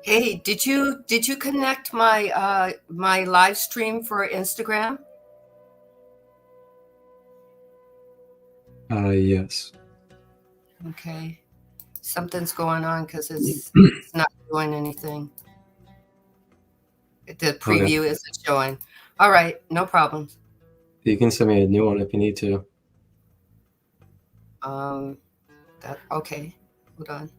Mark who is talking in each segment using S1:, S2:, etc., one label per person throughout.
S1: Hey, did you connect my live stream for Instagram?
S2: Yes.
S1: Okay. Something's going on because it's not doing anything. The preview isn't showing. All right, no problem.
S2: You can send me a new one if you need to.
S1: Okay. Hold on.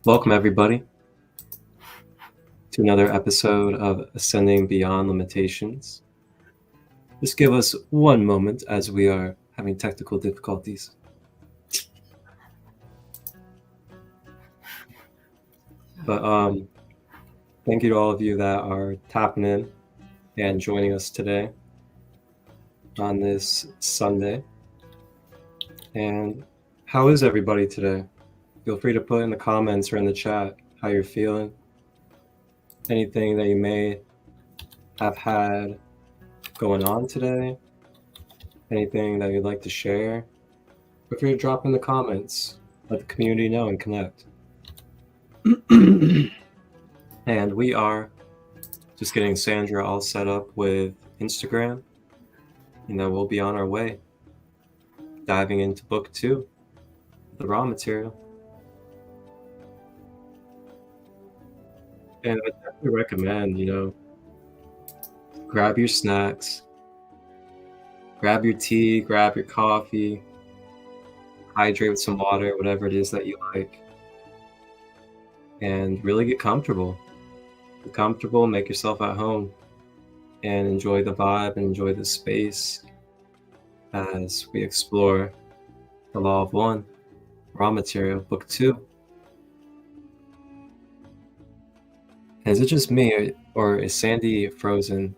S2: Welcome, everybody, to another episode of Ascending Beyond Limitations. Just give us one moment as we are having technical difficulties. But thank you to all of you that are tapping in and joining us today on this Sunday. And how is everybody today? Feel free to put in the comments or in the chat how you're feeling. Anything that you may have had going on today. Anything that you'd like to share. Feel free to drop in the comments. Let the community know and connect. And we are just getting Sandra all set up with Instagram. And then we'll be on our way, diving into book 2, the raw material. And I definitely recommend, grab your snacks, grab your tea, grab your coffee, hydrate with some water, whatever it is that you like, and really get comfortable. Get comfortable, make yourself at home, and enjoy the vibe and enjoy the space as we explore the Law of One, raw material, book 2. Is it just me, or is Sandee frozen?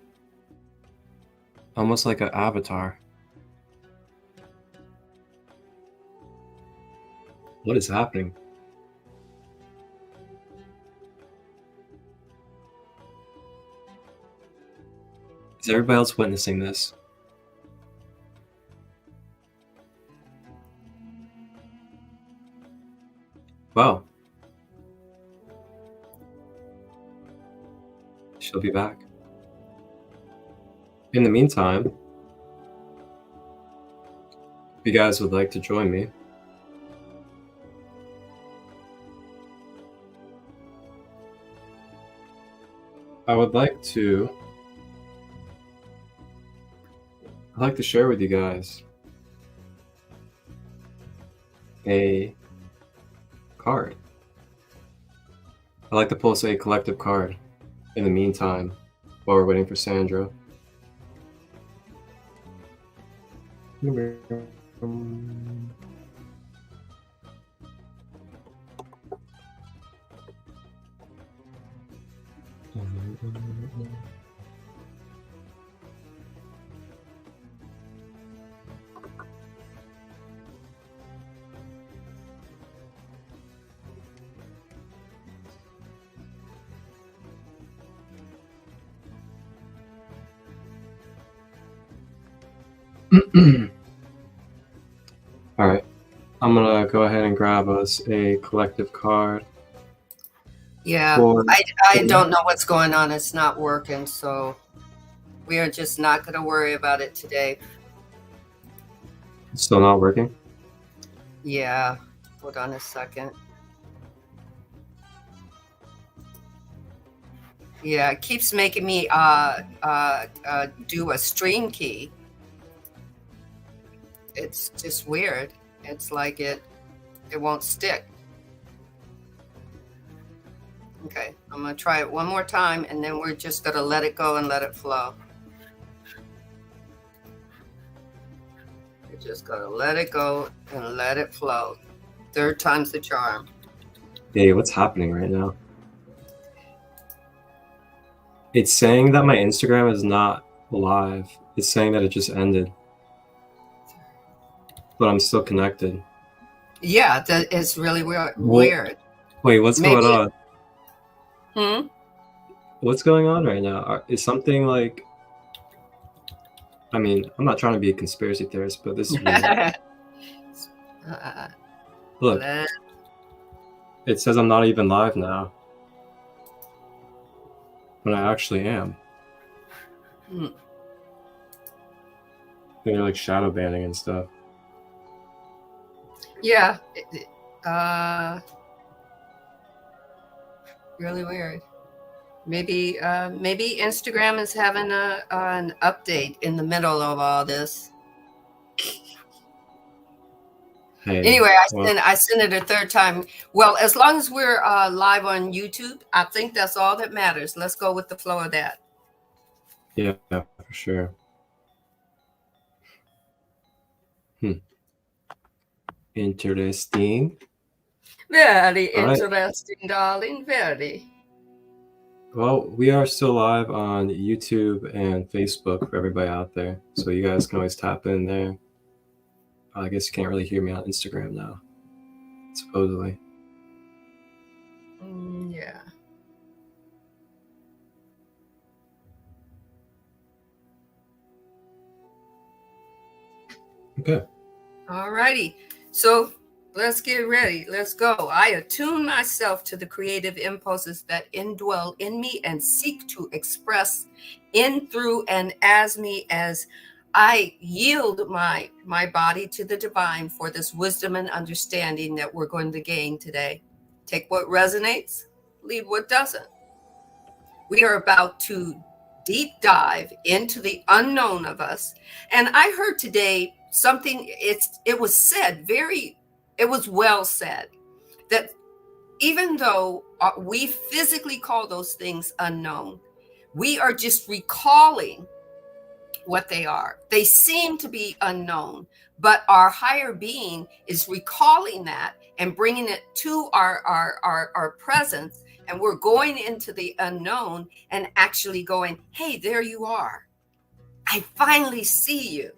S2: Almost like an avatar. What is happening? Is everybody else witnessing this? Well, she'll be back. In the meantime, if you guys would like to join me, I'd like to share with you guys a card. I'd like to pull a collective card in the meantime while we're waiting for Sandra. All right, I'm gonna go ahead and grab us a collective card.
S1: Yeah, I don't know what's going on. It's not working, so we are just not going to worry about it today.
S2: It's still not working?
S1: Yeah, hold on a second. Yeah, it keeps making me do a stream key. It's just weird. It's like it won't stick. Okay, I'm going to try it one more time, and then we're just going to let it go and let it flow. We're just going to let it go and let it flow. 3rd time's the charm.
S2: Hey, what's happening right now? It's saying that my Instagram is not live. It's saying that it just ended. But I'm still connected.
S1: Yeah, that is really weird.
S2: Wait, what's going on? What's going on right now? Is something like, I mean, I'm not trying to be a conspiracy theorist, but this is weird. Look, it says I'm not even live now, but I actually am. They're like shadow banning and stuff.
S1: Yeah. Really weird. Maybe Instagram is having an update in the middle of all this.
S2: Hey,
S1: anyway, I sent it a third time. Well, as long as we're live on YouTube, I think that's all that matters. Let's go with the flow of that.
S2: Yeah, for sure. Interesting.
S1: Very interesting, darling. Very.
S2: Well, we are still live on YouTube and Facebook for everybody out there. So you guys can always tap in there. I guess you can't really hear me on Instagram now, supposedly.
S1: Yeah.
S2: Okay.
S1: All righty. So let's get ready. Let's go. I attune myself to the creative impulses that indwell in me and seek to express in, through, and as me as I yield my body to the divine for this wisdom and understanding that we're going to gain today. Take what resonates, leave what doesn't. We are about to deep dive into the unknown of us. And I heard today something, it was well said, that even though we physically call those things unknown, we are just recalling what they are. They seem to be unknown, but our higher being is recalling that and bringing it to our presence. And we're going into the unknown and actually going, hey, there you are. I finally see you.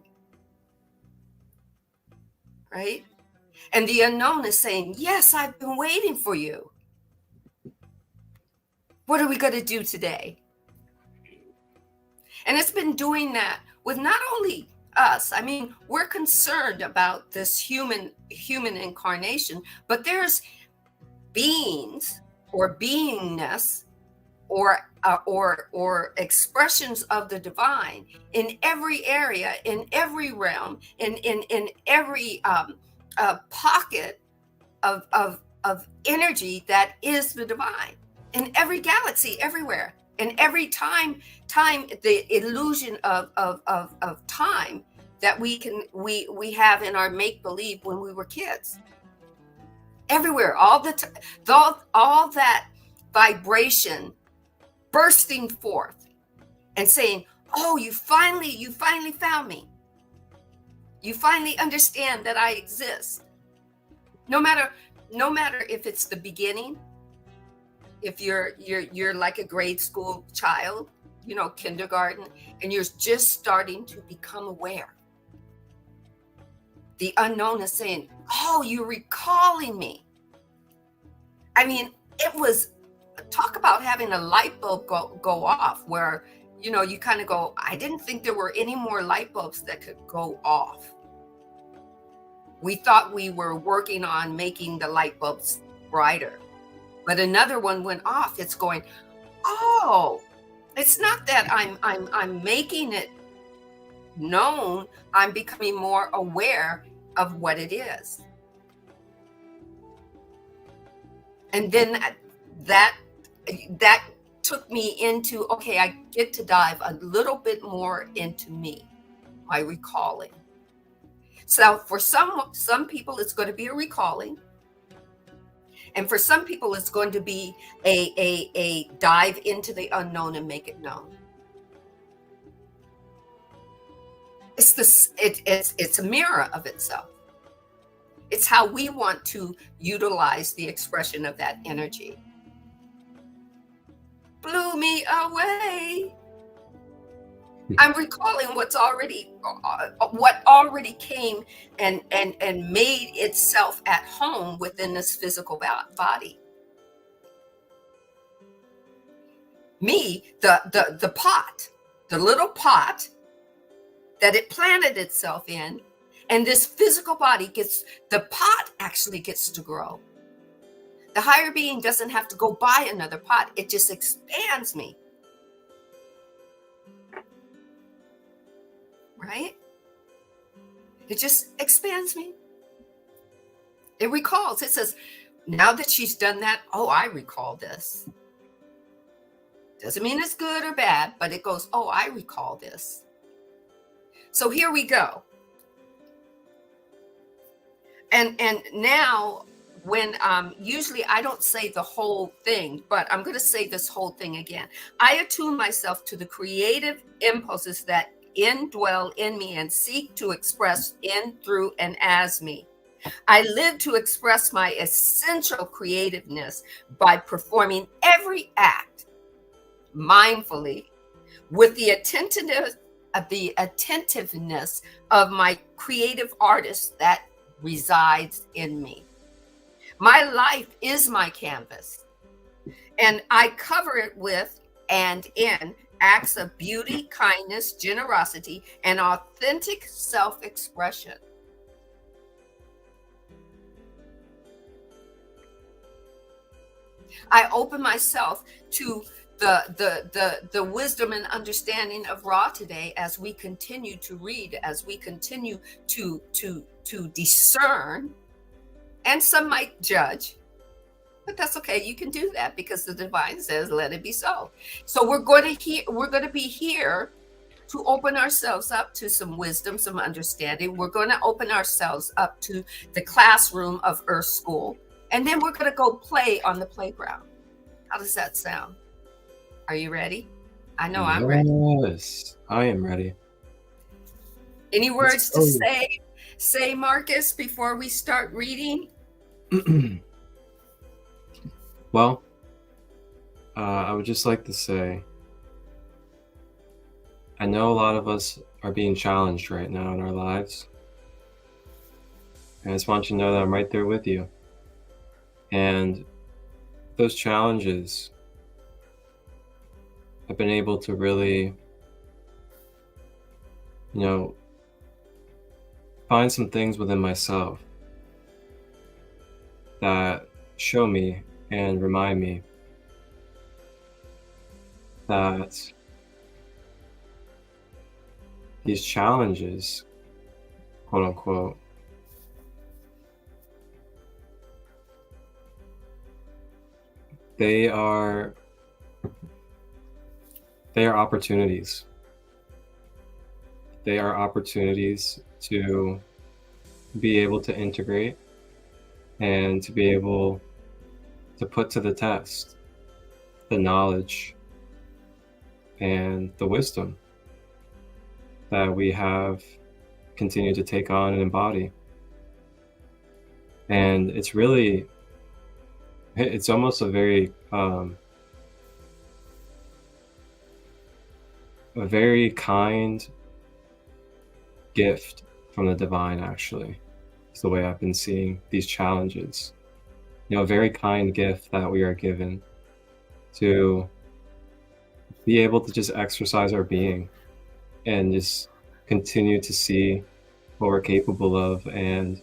S1: Right? And the unknown is saying, yes, I've been waiting for you. What are we going to do today? And it's been doing that with not only us. I mean, we're concerned about this human incarnation, but there's beings or beingness or expressions of the divine in every area, in every realm, in every pocket of energy that is the divine, in every galaxy, everywhere. And every time, the illusion of time that we have in our make-believe when we were kids. Everywhere, all that vibration bursting forth and saying, oh, you finally found me. You finally understand that I exist. No matter if it's the beginning, if you're like a grade school child, kindergarten, and you're just starting to become aware. The unknown is saying, oh, you're recalling me. I mean, it was, talk about having a light bulb go off where, you kind of go, I didn't think there were any more light bulbs that could go off. We thought we were working on making the light bulbs brighter. But another one went off. It's going, oh, it's not that I'm making it known. I'm becoming more aware of what it is. And then that took me into, okay, I get to dive a little bit more into me, my recalling. So for some people, it's going to be a recalling. And for some people, it's going to be a dive into the unknown and make it known. It's a mirror of itself. It's how we want to utilize the expression of that energy. Blew me away. I'm recalling what already came and made itself at home within this physical body. me, the pot, the little pot that it planted itself in, and this physical body the pot actually gets to grow. The higher being doesn't have to go buy another pot. It just expands me. Right? It just expands me. It recalls. It says, now that she's done that, oh, I recall this. Doesn't mean it's good or bad, but it goes, oh, I recall this. So here we go. And now, when usually I don't say the whole thing, but I'm going to say this whole thing again. I attune myself to the creative impulses that indwell in me and seek to express in, through, and as me. I live to express my essential creativeness by performing every act mindfully with the attentiveness of my creative artist that resides in me. My life is my canvas, and I cover it with and in acts of beauty, kindness, generosity, and authentic self-expression. I open myself to the wisdom and understanding of Ra today as we continue to read, as we continue to discern, and some might judge, but that's okay. You can do that because the divine says, let it be so. So we're going to be here to open ourselves up to some wisdom, some understanding. We're going to open ourselves up to the classroom of Earth School, and then we're going to go play on the playground. How does that sound? Are you ready? I know I'm ready.
S2: Yes, I am ready.
S1: Any words to say, Marcus, before we start reading?
S2: Well, I would just like to say, I know a lot of us are being challenged right now in our lives. And I just want you to know that I'm right there with you. And those challenges, I've been able to really, find some things within myself that show me and remind me that these challenges, quote unquote, they are opportunities. They are opportunities to be able to integrate and to be able to put to the test the knowledge and the wisdom that we have continued to take on and embody. And it's almost a very kind gift from the divine, actually. It's the way I've been seeing these challenges. A very kind gift that we are given to be able to just exercise our being and just continue to see what we're capable of and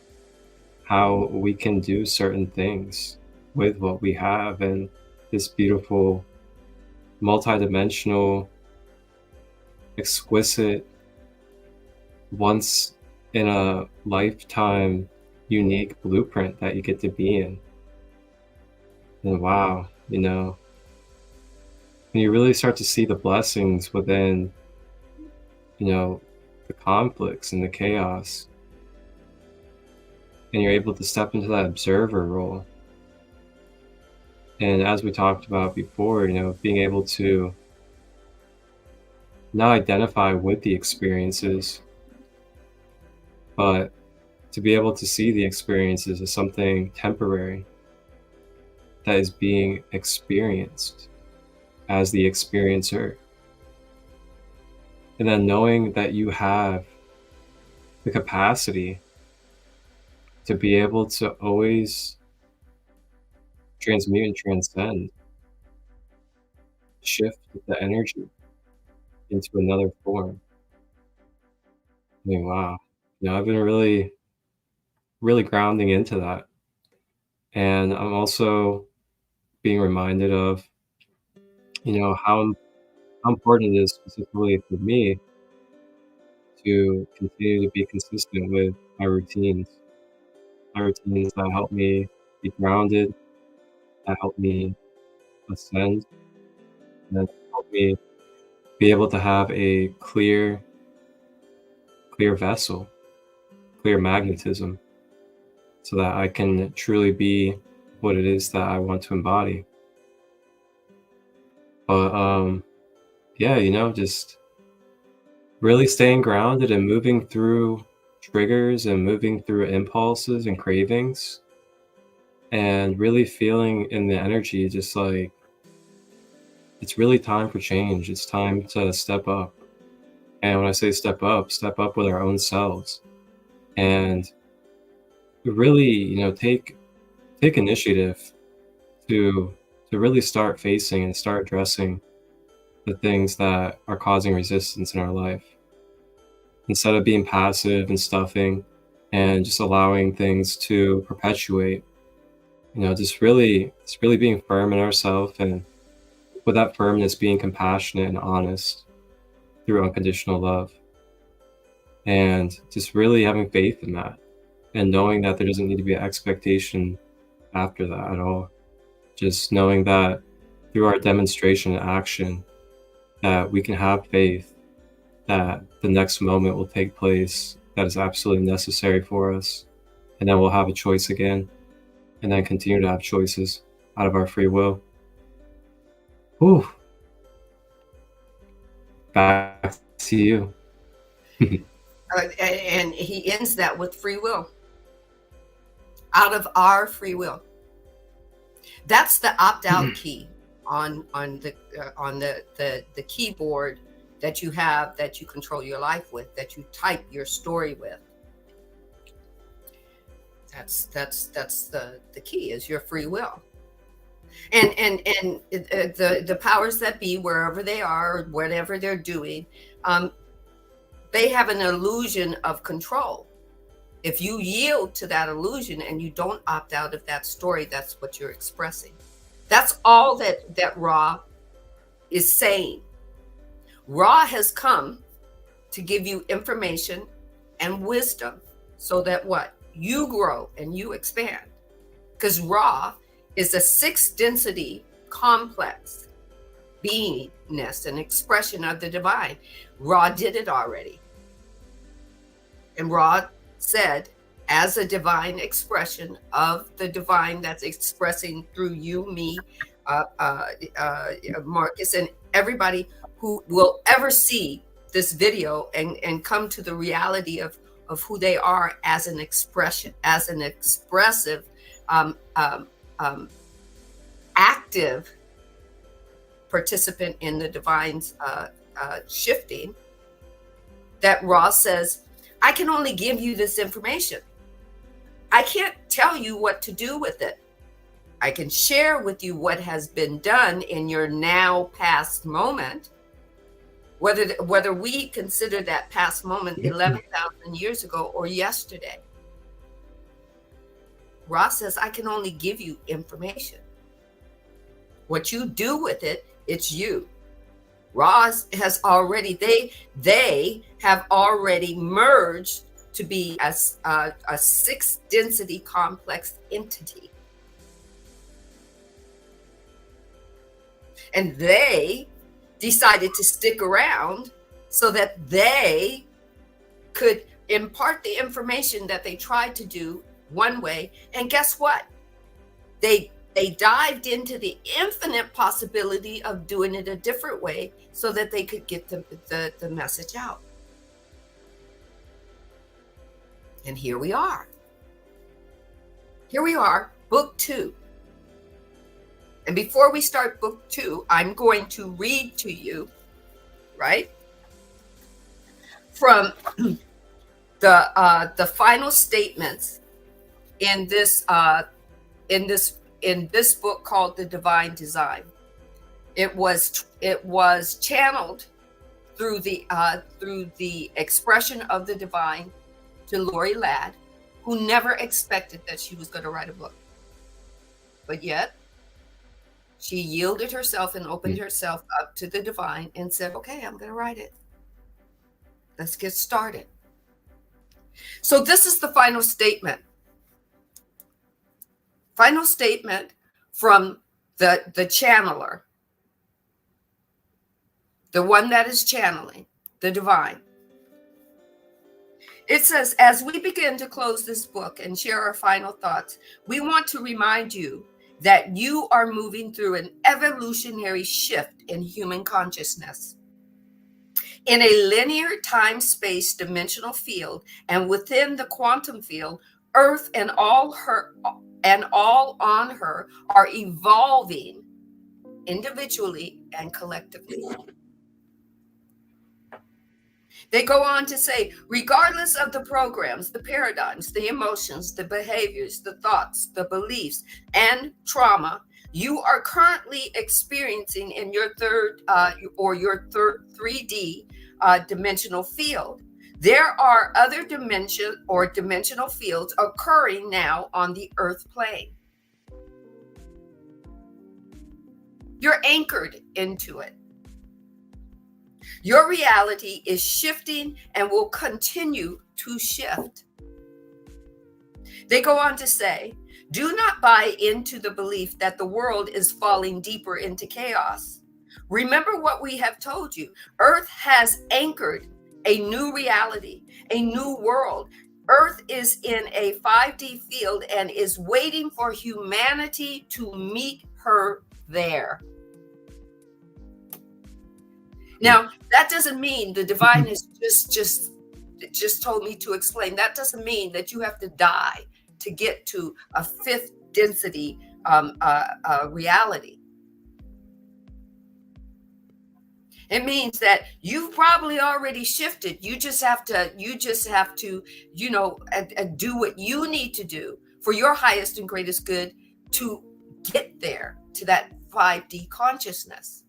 S2: how we can do certain things with what we have, and this beautiful, multidimensional, exquisite, once in a lifetime unique blueprint that you get to be in. And wow, when you really start to see the blessings within, the conflicts and the chaos, and you're able to step into that observer role. And as we talked about before, being able to not identify with the experiences, but to be able to see the experiences as something temporary that is being experienced as the experiencer. And then knowing that you have the capacity to be able to always transmute and transcend. shift the energy into another form. I mean, wow. I've been really, really grounding into that. And I'm also being reminded of, how important it is specifically for me to continue to be consistent with my routines that help me be grounded, that help me ascend, and that help me be able to have a clear vessel, clear magnetism, so that I can truly be what it is that I want to embody. But yeah, just really staying grounded and moving through triggers and moving through impulses and cravings, and really feeling in the energy, just like it's really time for change. It's time to step up. And when I say step up with our own selves, and really, take initiative to really start facing and start addressing the things that are causing resistance in our life, instead of being passive and stuffing and just allowing things to perpetuate. Just really being firm in ourselves, and with that firmness being compassionate and honest through unconditional love, and just really having faith in that, and knowing that there doesn't need to be an expectation after that at all. Just knowing that through our demonstration and action, that we can have faith that the next moment will take place that is absolutely necessary for us, and then we'll have a choice again, and then continue to have choices out of our free will. Whew. Back to you.
S1: And he ends that with free will. Out of our free will. That's the opt-out key on the keyboard that you have, that you control your life with, that you type your story with. That's the key, is your free will. And the powers that be, wherever they are, whatever they're doing, they have an illusion of control. If you yield to that illusion and you don't opt out of that story, that's what you're expressing. That's all that Ra is saying. Ra has come to give you information and wisdom so that what? You grow and you expand. Because Ra is a 6th density complex beingness, an expression of the divine. Ra did it already. And Ra said, as a divine expression of the divine that's expressing through you, me, Marcus, and everybody who will ever see this video and come to the reality of who they are as an expression, as an expressive, active participant in the divine's shifting, that Ra says, I can only give you this information. I can't tell you what to do with it. I can share with you what has been done in your now past moment, whether we consider that past moment 11,000 years ago or yesterday. Ra says, I can only give you information. What you do with it, it's you. Ra has already, they have already merged to be a 6th density complex entity. And they decided to stick around so that they could impart the information that they tried to do one way. And guess what? They dived into the infinite possibility of doing it a different way so that they could get the message out. And here we are. Here we are, book 2. And before we start book 2, I'm going to read to you, right, from the final statements in this book called The Divine Design. It was channeled through the expression of the divine to Lori Ladd, who never expected that she was going to write a book. But yet, she yielded herself and opened herself up to the divine and said, okay, I'm going to write it. Let's get started. So this is the final statement. Final statement from the channeler, the one that is channeling, the divine. It says, as we begin to close this book and share our final thoughts, we want to remind you that you are moving through an evolutionary shift in human consciousness. In a linear time-space dimensional field and within the quantum field, Earth and all on her are evolving individually and collectively. They go on to say, regardless of the programs, the paradigms, the emotions, the behaviors, the thoughts, the beliefs, and trauma you are currently experiencing in your third 3D dimensional field, there are other dimensional fields occurring now on the Earth plane. You're anchored into it. Your reality is shifting and will continue to shift. They go on to say, do not buy into the belief that the world is falling deeper into chaos. Remember what we have told you. Earth has anchored a new reality, a new world. Earth is in a 5D field and is waiting for humanity to meet her there. Now, that doesn't mean the divine is just told me to explain. That doesn't mean that you have to die to get to a fifth density reality. It means that you've probably already shifted. You just have to, do what you need to do for your highest and greatest good to get there to that 5D consciousness.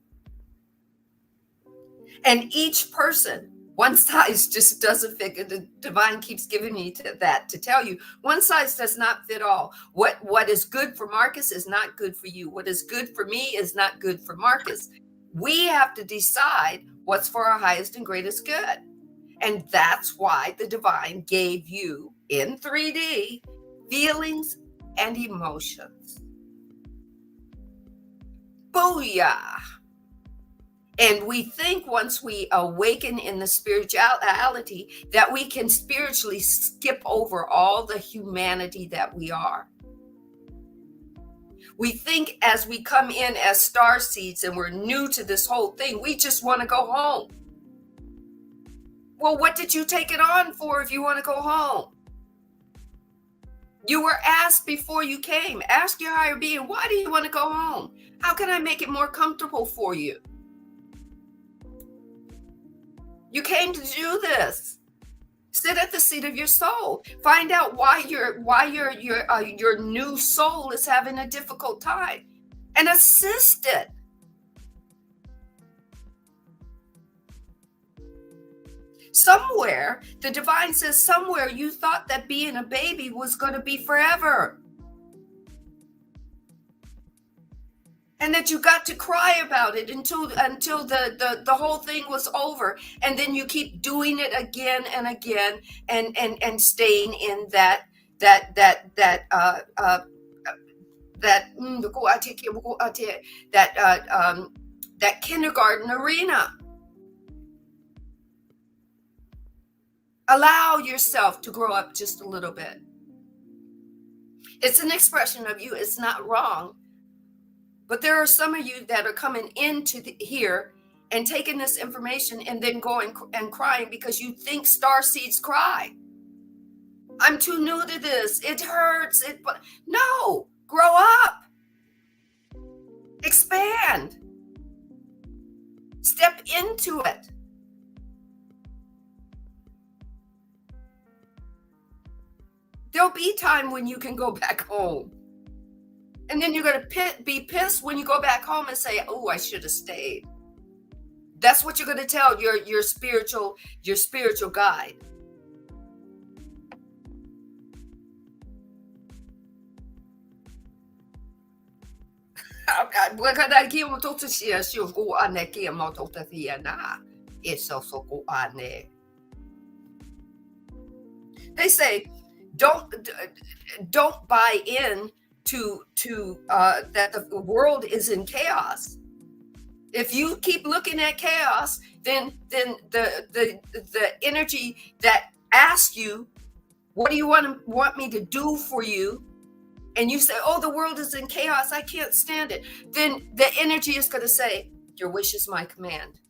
S1: And each person, one size just doesn't fit. The divine keeps giving me that to tell you, one size does not fit all. What is good for Marcus is not good for you. What is good for me is not good for Marcus. We have to decide what's for our highest and greatest good. And that's why the divine gave you in 3D feelings and emotions. Booyah! And we think once we awaken in the spirituality that we can spiritually skip over all the humanity that we are. We think as we come in as star seeds and we're new to this whole thing, we just want to go home. Well, what did you take it on for if you want to go home? You were asked before you came. Ask your higher being, why do you want to go home? How can I make it more comfortable for you? You came to do this. Sit at the seat of your soul. Find out why your new soul is having a difficult time, and assist it. Somewhere, the divine says, somewhere you thought that being a baby was going to be forever. And that you got to cry about it until the whole thing was over. And then you keep doing it again and again and staying in that kindergarten arena. Allow yourself to grow up just a little bit. It's an expression of you. It's not wrong. But there are some of you that are coming into here and taking this information and then going and crying because you think star seeds cry. I'm too new to this. It hurts. No, grow up. Expand. Step into it. There'll be time when you can go back home And then you're going to be pissed when you go back home and say, oh, I should have stayed. That's what you're going to tell your spiritual guide. They say, don't buy in to that the world is in chaos. If you keep looking at chaos, then the energy that asks you, what do you want me to do for you? And you say, oh, the world is in chaos, I can't stand it. Then the energy is going to say, your wish is my command.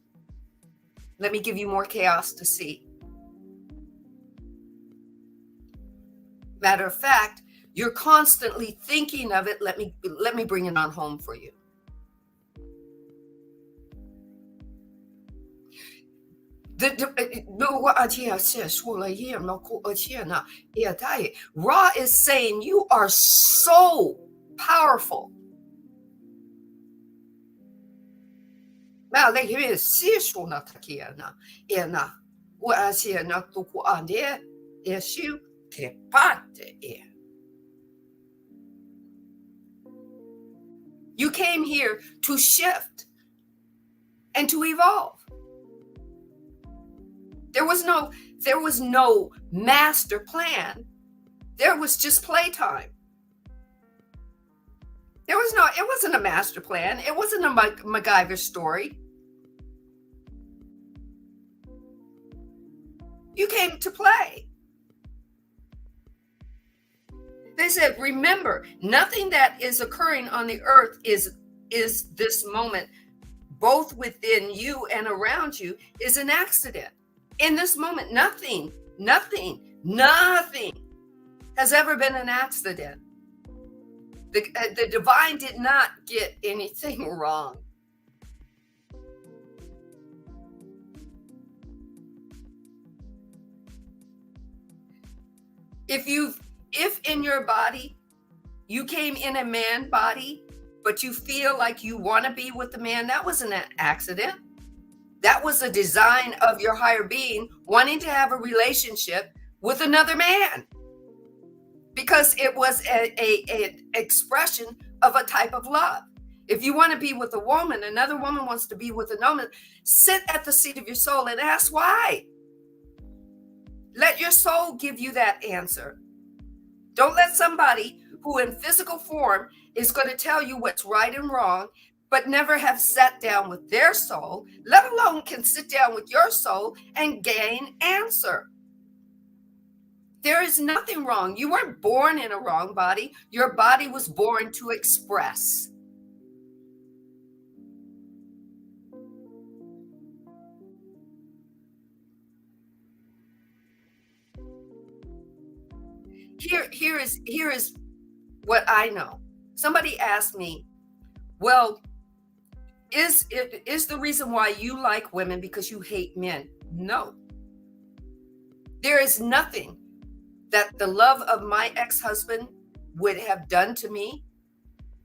S1: Let me give you more chaos to see. Matter of fact, you're constantly thinking of it. Let me bring it on home for you. Ra is saying you are so powerful. You came here to shift and to evolve. There was no master plan. There was just playtime. It wasn't a master plan. It wasn't a MacGyver story. You came to play. They said, remember, nothing that is occurring on the earth is this moment, both within you and around you, is an accident. In this moment, nothing has ever been an accident. The divine did not get anything wrong. If in your body, you came in a man body, but you feel like you want to be with the man, that wasn't an accident. That was a design of your higher being wanting to have a relationship with another man, because it was an expression of a type of love. If you want to be with a woman, another woman wants to be with another, sit at the seat of your soul and ask why. Let your soul give you that answer. Don't let somebody who in physical form is going to tell you what's right and wrong, but never have sat down with their soul, let alone can sit down with your soul and gain answer. There is nothing wrong. You weren't born in a wrong body. Your body was born to express. Here is what I know. Somebody asked me, well, is the reason why you like women because you hate men? No. There is nothing that the love of my ex-husband would have done to me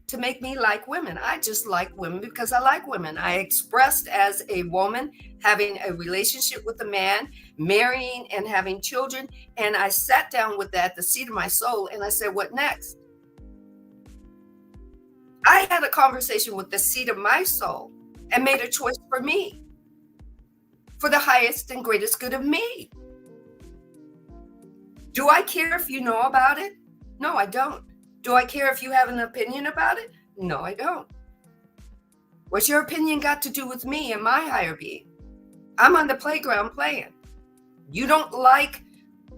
S1: to make me like women. I just like women because I like women. I expressed as a woman having a relationship with a man, marrying and having children, and I sat down with that, the seat of my soul, and I said, what next? I had a conversation with the seat of my soul and made a choice for me, for the highest and greatest good of me. Do I care if you know about it? No, I don't. Do I care if you have an opinion about it? No, I don't. What's your opinion got to do with me and my higher being? I'm on the playground playing. You don't like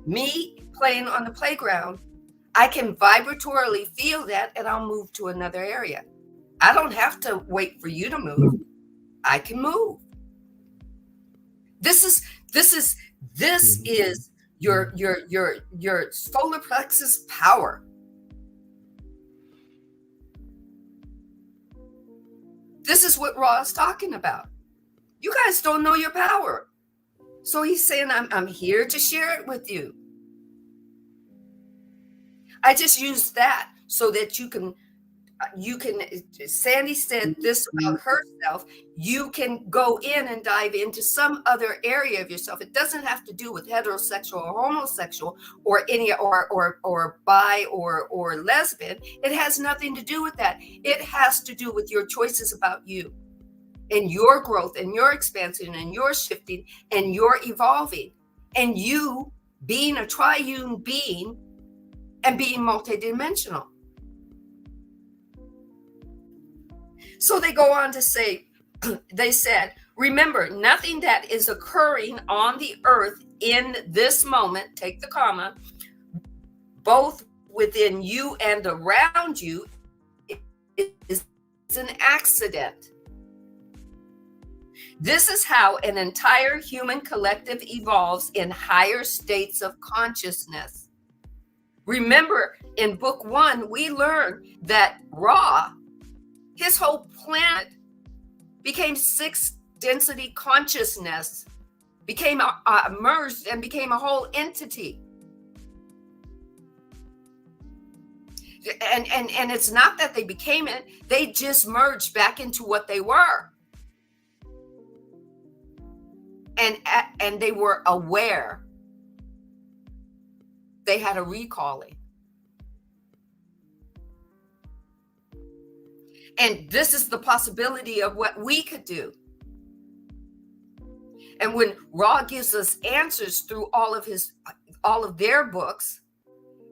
S1: me playing on the playground, I can vibratorily feel that and I'll move to another area. I don't have to wait for you to move. I can move. This is your solar plexus power. This is what Ra is talking about. You guys don't know your power. So he's saying, I'm here to share it with you. I just use that so that you can you can, Sandee said this about herself, you can go in and dive into some other area of yourself. It doesn't have to do with heterosexual or homosexual or any or bi or lesbian. It has nothing to do with that. It has to do with your choices about you and your growth and your expansion and your shifting and your evolving and you being a triune being and being multidimensional. So they go on to say, they said, remember, nothing that is occurring on the earth in this moment, take the comma, both within you and around you, is an accident. This is how an entire human collective evolves in higher states of consciousness. Remember, in book 1, we learned that Ra, his whole planet, became 6 density consciousness, became merged and became a whole entity. And it's not that they became it, they just merged back into what they were. And they were aware. They had a recalling. And this is the possibility of what we could do. And when Ra gives us answers through all of their books,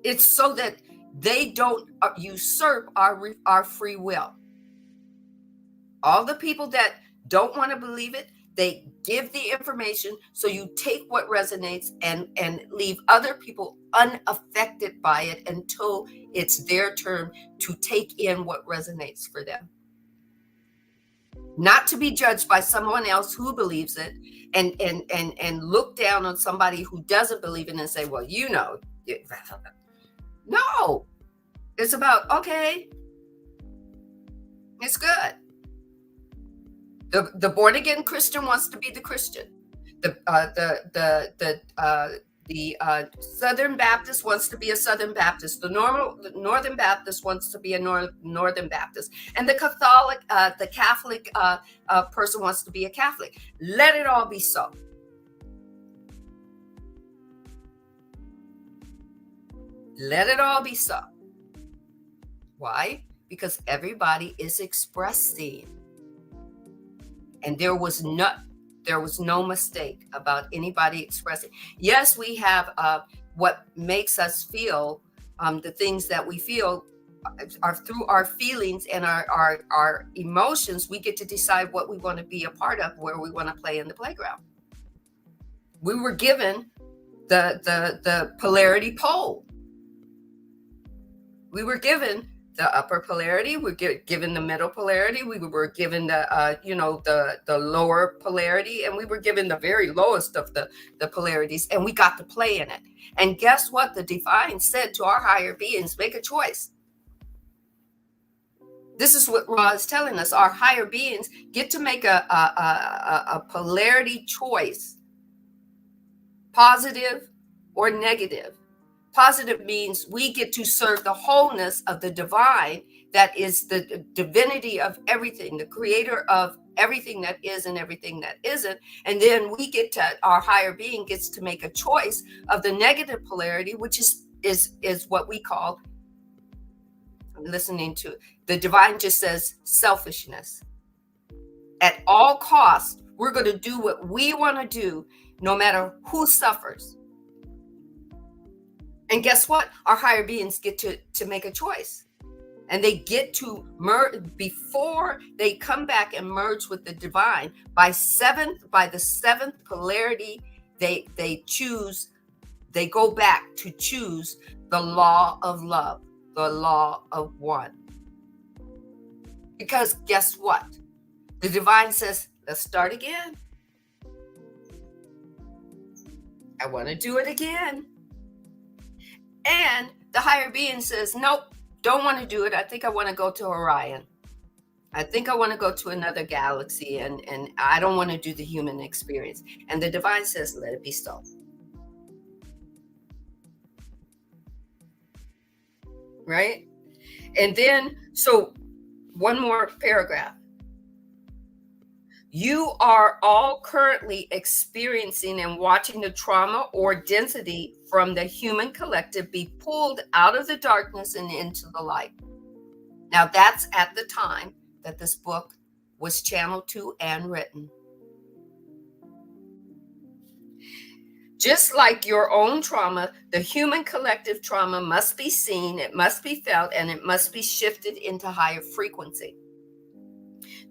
S1: it's so that they don't usurp our free will. All the people that don't want to believe it, they give the information so you take what resonates and leave other people unaffected by it until it's their turn to take in what resonates for them. Not to be judged by someone else who believes it and look down on somebody who doesn't believe it and say, well, you know. No, it's about, okay, it's good. The born again Christian wants to be the Christian. The Southern Baptist wants to be a Southern Baptist. The Northern Baptist wants to be a Northern Baptist, and the Catholic person wants to be a Catholic. Let it all be so. Let it all be so. Why? Because everybody is expressing. And there was no mistake about anybody expressing. Yes, we have what makes us feel, the things that we feel are through our feelings and our emotions. We get to decide what we want to be a part of, where we want to play in the playground. We were given the polarity pole. We were given the upper polarity, we were given the middle polarity, we were given the lower polarity, and we were given the very lowest of the polarities, and we got to play in it. And guess what? The divine said to our higher beings, make a choice. This is what Ra is telling us. Our higher beings get to make a polarity choice, positive or negative. Positive means we get to serve the wholeness of the divine, that is the divinity of everything, the creator of everything that is and everything that isn't. And then we get to, our higher being gets to make a choice of the negative polarity, which is what we call, listening to the divine just says selfishness. At all costs, we're going to do what we want to do, no matter who suffers. And guess what? Our higher beings get to make a choice. And they get to merge before they come back and merge with the divine. By the seventh polarity, they go back to choose the law of love, the law of one. Because guess what? The divine says, let's start again. I want to do it again. And the higher being says, nope, don't want to do it. I think I want to go to Orion. I think I want to go to another galaxy, and I don't want to do the human experience. And the divine says, let it be so. Right? And then, so one more paragraph. You are all currently experiencing and watching the trauma or density from the human collective be pulled out of the darkness and into the light. Now, that's at the time that this book was channeled to and written. Just like your own trauma, the human collective trauma must be seen, it must be felt, and it must be shifted into higher frequency.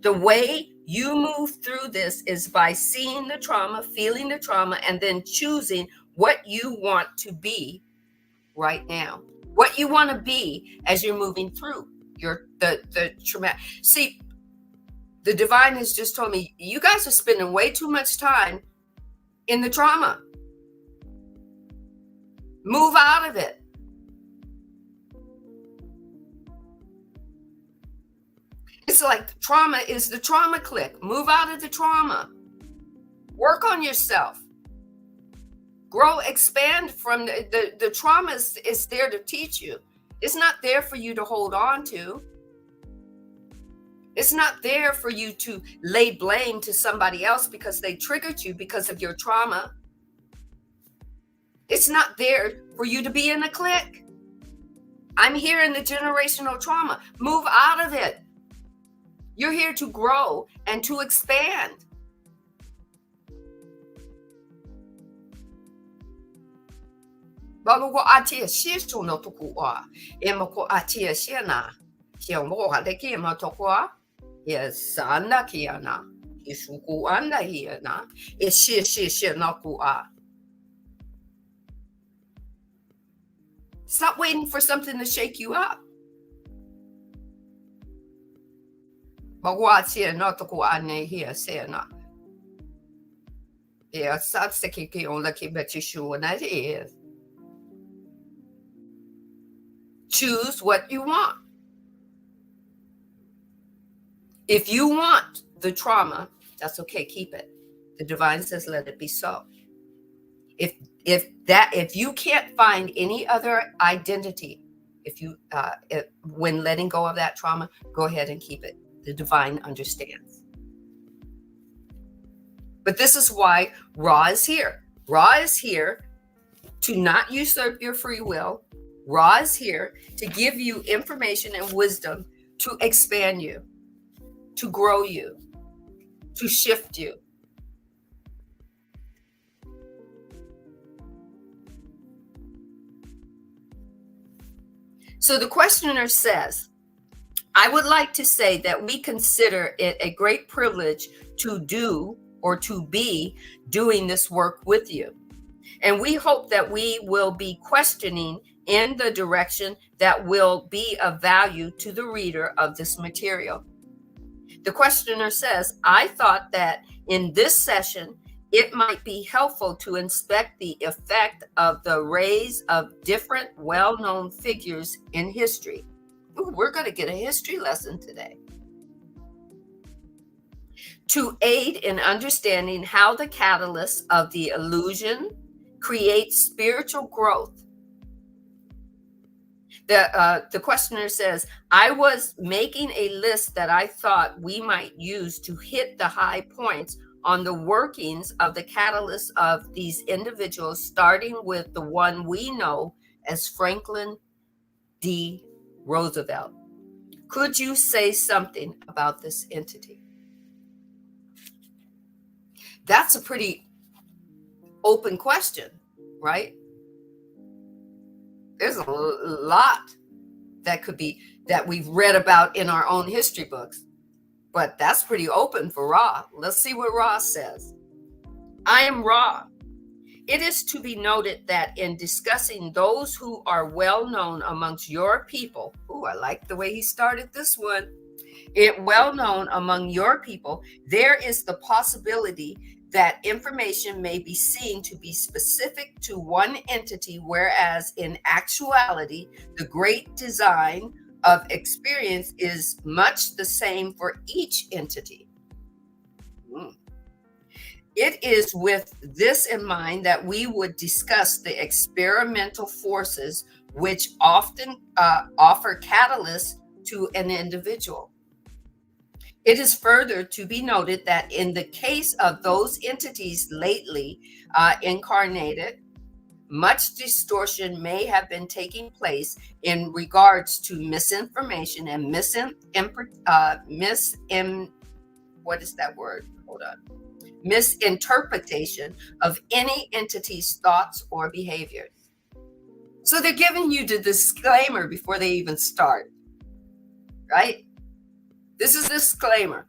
S1: The way you move through this is by seeing the trauma, feeling the trauma, and then choosing what you want to be right now. What you want to be as you're moving through the traumatic. See, the divine has just told me, you guys are spending way too much time in the trauma. Move out of it. It's like trauma is the trauma clique. Move out of the trauma. Work on yourself. Grow, expand from the trauma is there to teach you. It's not there for you to hold on to. It's not there for you to lay blame to somebody else because they triggered you because of your trauma. It's not there for you to be in a clique. I'm here in the generational trauma. Move out of it. You're here to grow and to expand. Bago atia shito no tukua, emako atia shena, shiamo haleki ma tokwa, yes sana kiana, isuku anda hiana, ishi na kua. Stop waiting for something to shake you up. Magwatia not to go on here, say not. Yes, that's the kiki on lucky bet you sure, and that is. Choose what you want. If you want the trauma, that's okay, keep it. The divine says, let it be so. If you can't find any other identity, when letting go of that trauma, go ahead and keep it. The divine understands. But this is why Ra is here. Ra is here to not usurp your free will. Ra is here to give you information and wisdom to expand you, to grow you, to shift you. So the questioner says, I would like to say that we consider it a great privilege to do or to be doing this work with you. And we hope that we will be questioning in the direction that will be of value to the reader of this material. The questioner says, I thought that in this session, it might be helpful to inspect the effect of the rays of different well-known figures in history. Ooh, we're going to get a history lesson today. To aid in understanding how the catalyst of the illusion creates spiritual growth. The questioner says, I was making a list that I thought we might use to hit the high points on the workings of the catalyst of these individuals, starting with the one we know as Franklin D. Roosevelt. Could you say something about this entity? That's a pretty open question, right? There's a lot that we've read about in our own history books, but that's pretty open for Ra. Let's see what Ra says. I am Ra. It is to be noted that in discussing those who are well known amongst your people, ooh, I like the way he started this one. Well known among your people, there is the possibility that information may be seen to be specific to one entity, whereas in actuality, the great design of experience is much the same for each entity. It is with this in mind that we would discuss the experimental forces which often offer catalysts to an individual. It is further to be noted that in the case of those entities lately incarnated, much distortion may have been taking place in regards to misinformation and what is that word? Hold on. Misinterpretation of any entity's thoughts or behaviors. So they're giving you the disclaimer before they even start, right? This is a disclaimer.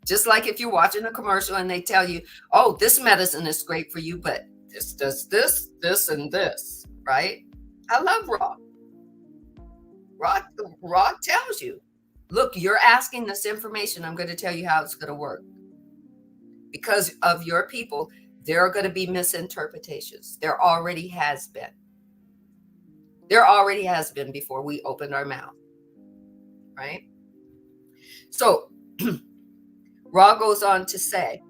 S1: Just like if you're watching a commercial and they tell you, oh, this medicine is great for you, but this does this, this, and this, right? I love Raw. Raw tells you, look, you're asking this information. I'm going to tell you how it's going to work. Because of your people, there are going to be misinterpretations. There already has been. There already has been before we opened our mouth, right? So Ra goes on to say,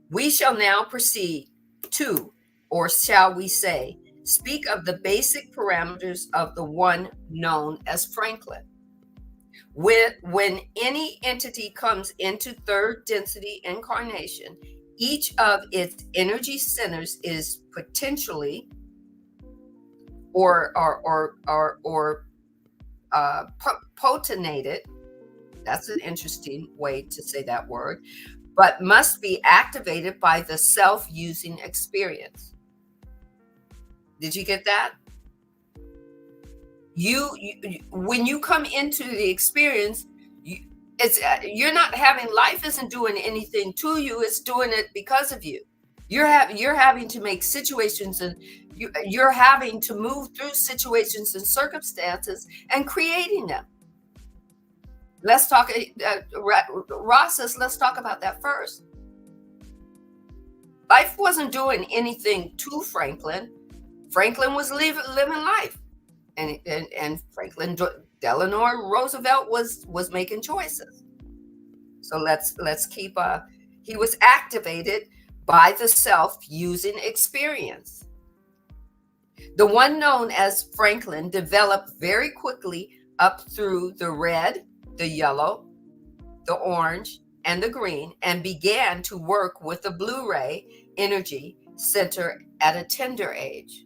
S1: we shall now proceed to, or shall we say, speak of the basic parameters of the one known as Franklin. When any entity comes into third density incarnation, each of its energy centers is potentially potinated. That's an interesting way to say that word, but must be activated by the self-using experience. Did you get that? You when you come into the experience, you're not having, life isn't doing anything to you, it's doing it because of you. You're having to make situations, and you're having to move through situations and circumstances and creating them. Let's talk, Ross says, let's talk about that first. Life wasn't doing anything to Franklin. Franklin was living life. And Franklin Delano Roosevelt was making choices. So let's keep, he was activated by the self-using experience. The one known as Franklin developed very quickly up through the red, the yellow, the orange, and the green, and began to work with the blue ray energy center at a tender age.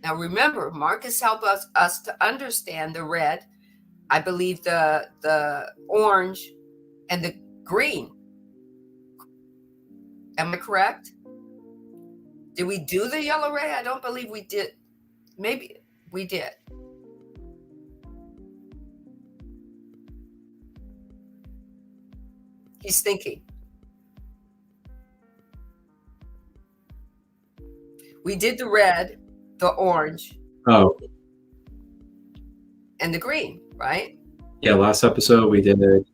S1: Now remember, Marcus helped us to understand the red, I believe the orange, and the green. Am I correct? Did we do the yellow ray? I don't believe we did. Maybe we did. He's thinking. We did the red, the orange, and the green, right?
S2: Yeah, last episode we did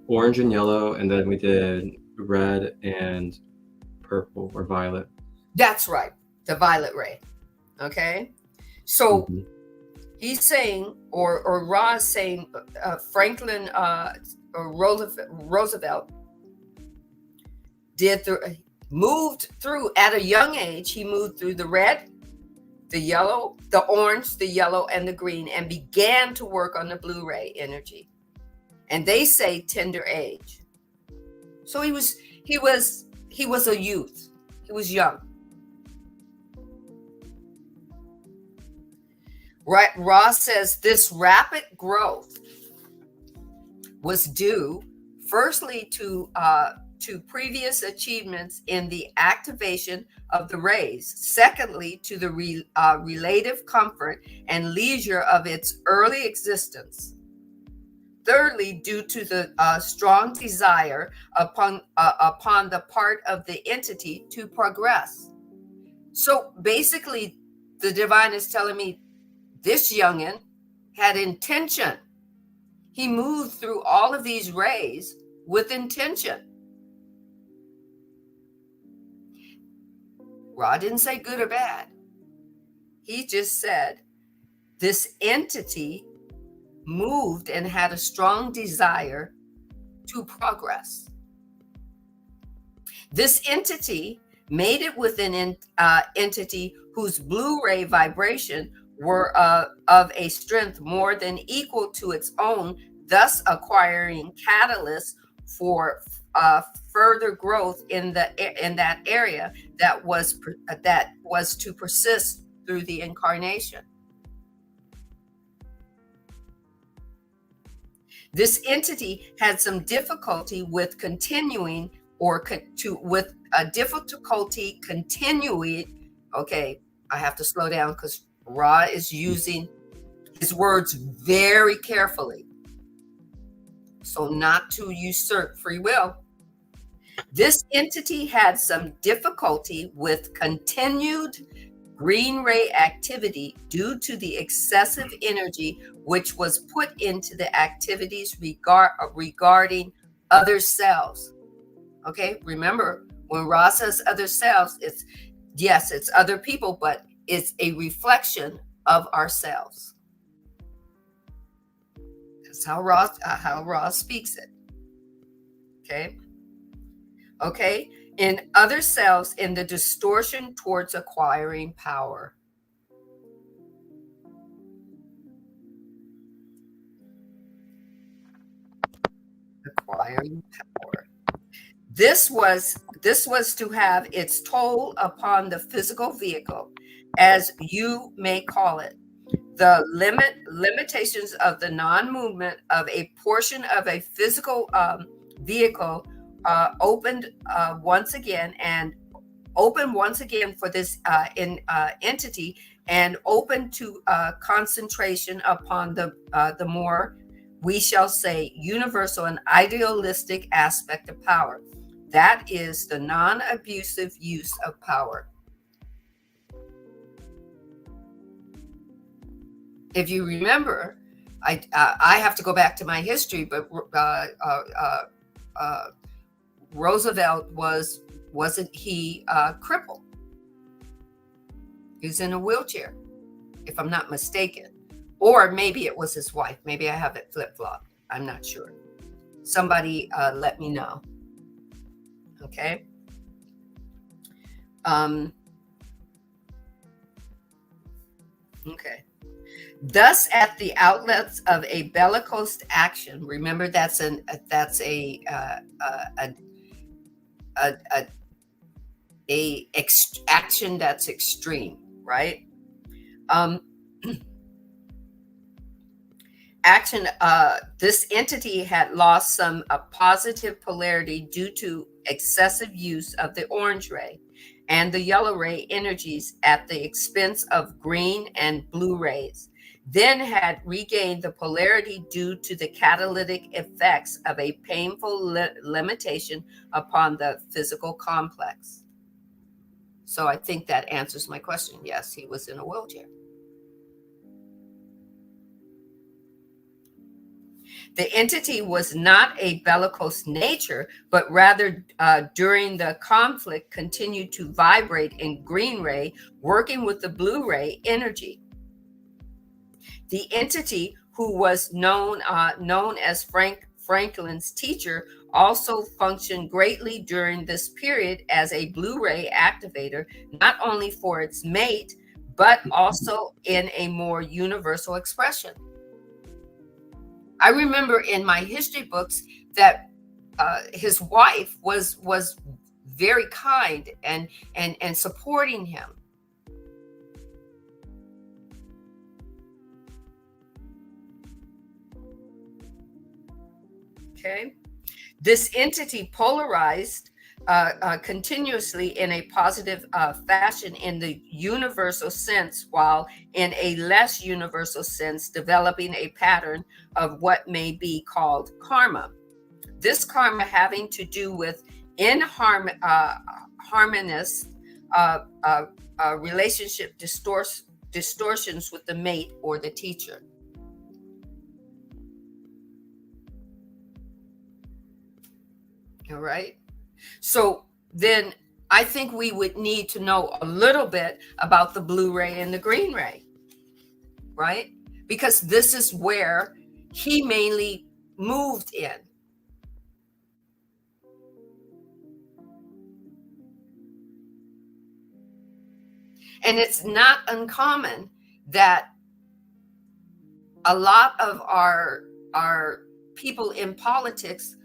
S2: orange and yellow, and then we did red and purple or violet. That's
S1: right, the violet ray. Okay, so he's saying, or Ra is saying, Franklin or Roosevelt moved through at a young age. He moved through the red, the yellow, the orange, the yellow, and the green, and began to work on the blue ray energy. And they say tender age. So he was a youth. He was young. Right, Ross says this rapid growth was due firstly to previous achievements in the activation of the rays, secondly to the relative comfort and leisure of its early existence, thirdly due to the strong desire upon the part of the entity to progress. So basically, the divine is telling me this youngin had intention. He moved through all of these rays with intention. Ra didn't say good or bad. He just said this entity moved and had a strong desire to progress. This entity mated with an entity whose blue ray vibration were of a strength more than equal to its own, thus acquiring catalysts for further growth in that area that was to persist through the incarnation. This entity had some difficulty with continuing with a difficulty continuing. Okay, I have to slow down because Ra is using his words very carefully, so not to usurp free will. This entity had some difficulty with continued green ray activity due to the excessive energy which was put into the activities regarding other selves. Okay, remember when Ra says other selves, it's other people, but it's a reflection of ourselves. That's how Ra speaks it. Okay, in other selves, in the distortion towards acquiring power. Acquiring power. This was to have its toll upon the physical vehicle, as you may call it. The limitations of the non-movement of a portion of a physical vehicle opened once again for this entity, and open to concentration upon the more, we shall say, universal and idealistic aspect of power. That is the non-abusive use of power. If you remember, I have to go back to my history, but Roosevelt wasn't he crippled? He was in a wheelchair, if I'm not mistaken. Or maybe it was his wife. Maybe I have it flip-flopped. I'm not sure. Somebody let me know. Okay. Okay. Thus, at the outlets of a bellicose action, remember that's an action that's extreme, right? Action. This entity had lost some positive polarity due to excessive use of the orange ray and the yellow ray energies at the expense of green and blue rays, then had regained the polarity due to the catalytic effects of a painful limitation upon the physical complex. So I think that answers my question. Yes, he was in a wheelchair. The entity was not a bellicose nature, but rather during the conflict continued to vibrate in green ray, working with the blue ray energy. The entity, who was known as Franklin's teacher, also functioned greatly during this period as a blue ray activator, not only for its mate, but also in a more universal expression. I remember in my history books that his wife was very kind and supporting him. Okay, this entity polarized continuously in a positive fashion in the universal sense, while in a less universal sense developing a pattern of what may be called karma. This karma having to do with harmonious relationship distortions with the mate or the teacher. All right. So then I think we would need to know a little bit about the blue ray and the green ray, right? Because this is where he mainly moved in. And it's not uncommon that a lot of our people in politics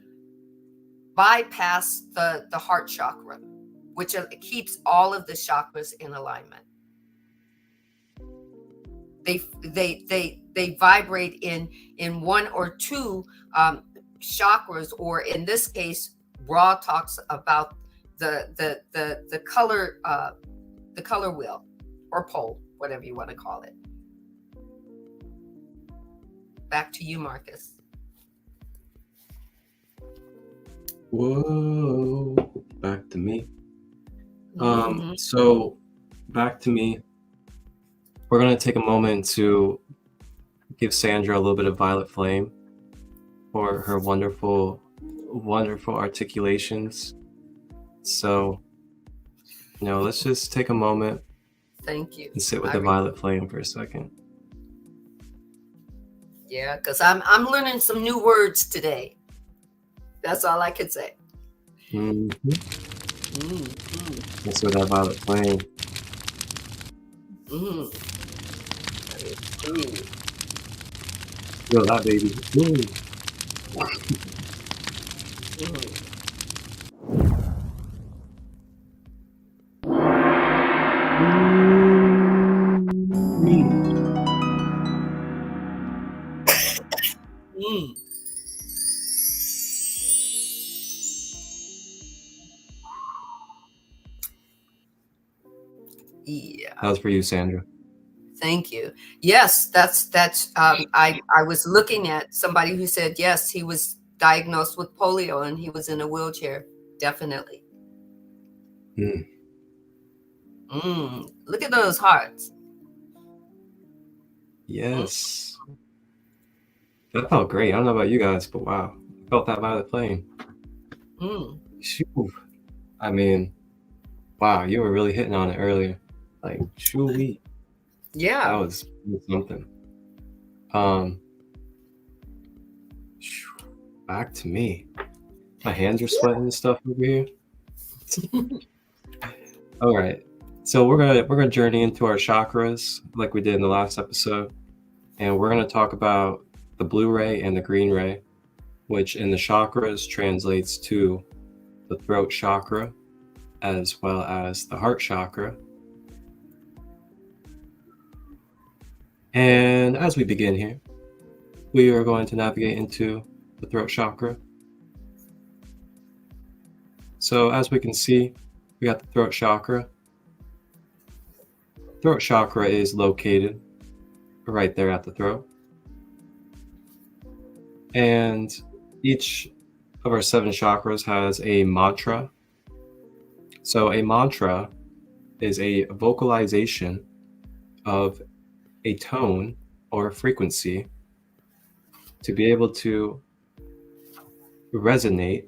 S1: bypass the heart chakra, which keeps all of the chakras in alignment. They vibrate in one or two chakras, or in this case, Ra talks about the color wheel or pole, whatever you want to call it. Back to you, Marcus.
S2: Whoa, back to me. So back to me. We're going to take a moment to give Sandra a little bit of violet flame for her wonderful, wonderful articulations. So, let's just take a moment.
S1: Thank you.
S2: And sit with the violet flame for a second.
S1: Yeah, because I'm learning some new words today. That's all I could say.
S2: Let's with that violet flame. Feel that, baby.
S1: Yeah.
S2: That was for you, Sandra.
S1: Thank you. Yes, that's I was looking at somebody who said yes, he was diagnosed with polio and he was in a wheelchair. Definitely. Look at those hearts.
S2: Yes. That felt great. I don't know about you guys, but wow. I felt that violet flame. I mean, wow, you were really hitting on it earlier. Like, shoo-wee.
S1: Yeah.
S2: That was something. Back to me. My hands are sweating and stuff over here. All right. So we're gonna journey into our chakras like we did in the last episode. And we're gonna talk about the blue ray and the green ray, which in the chakras translates to the throat chakra as well as the heart chakra. And as we begin here, we are going to navigate into the throat chakra. So as we can see, we got the throat chakra. Throat chakra is located right there at the throat. And each of our 7 chakras has a mantra. So a mantra is a vocalization of a tone or a frequency to be able to resonate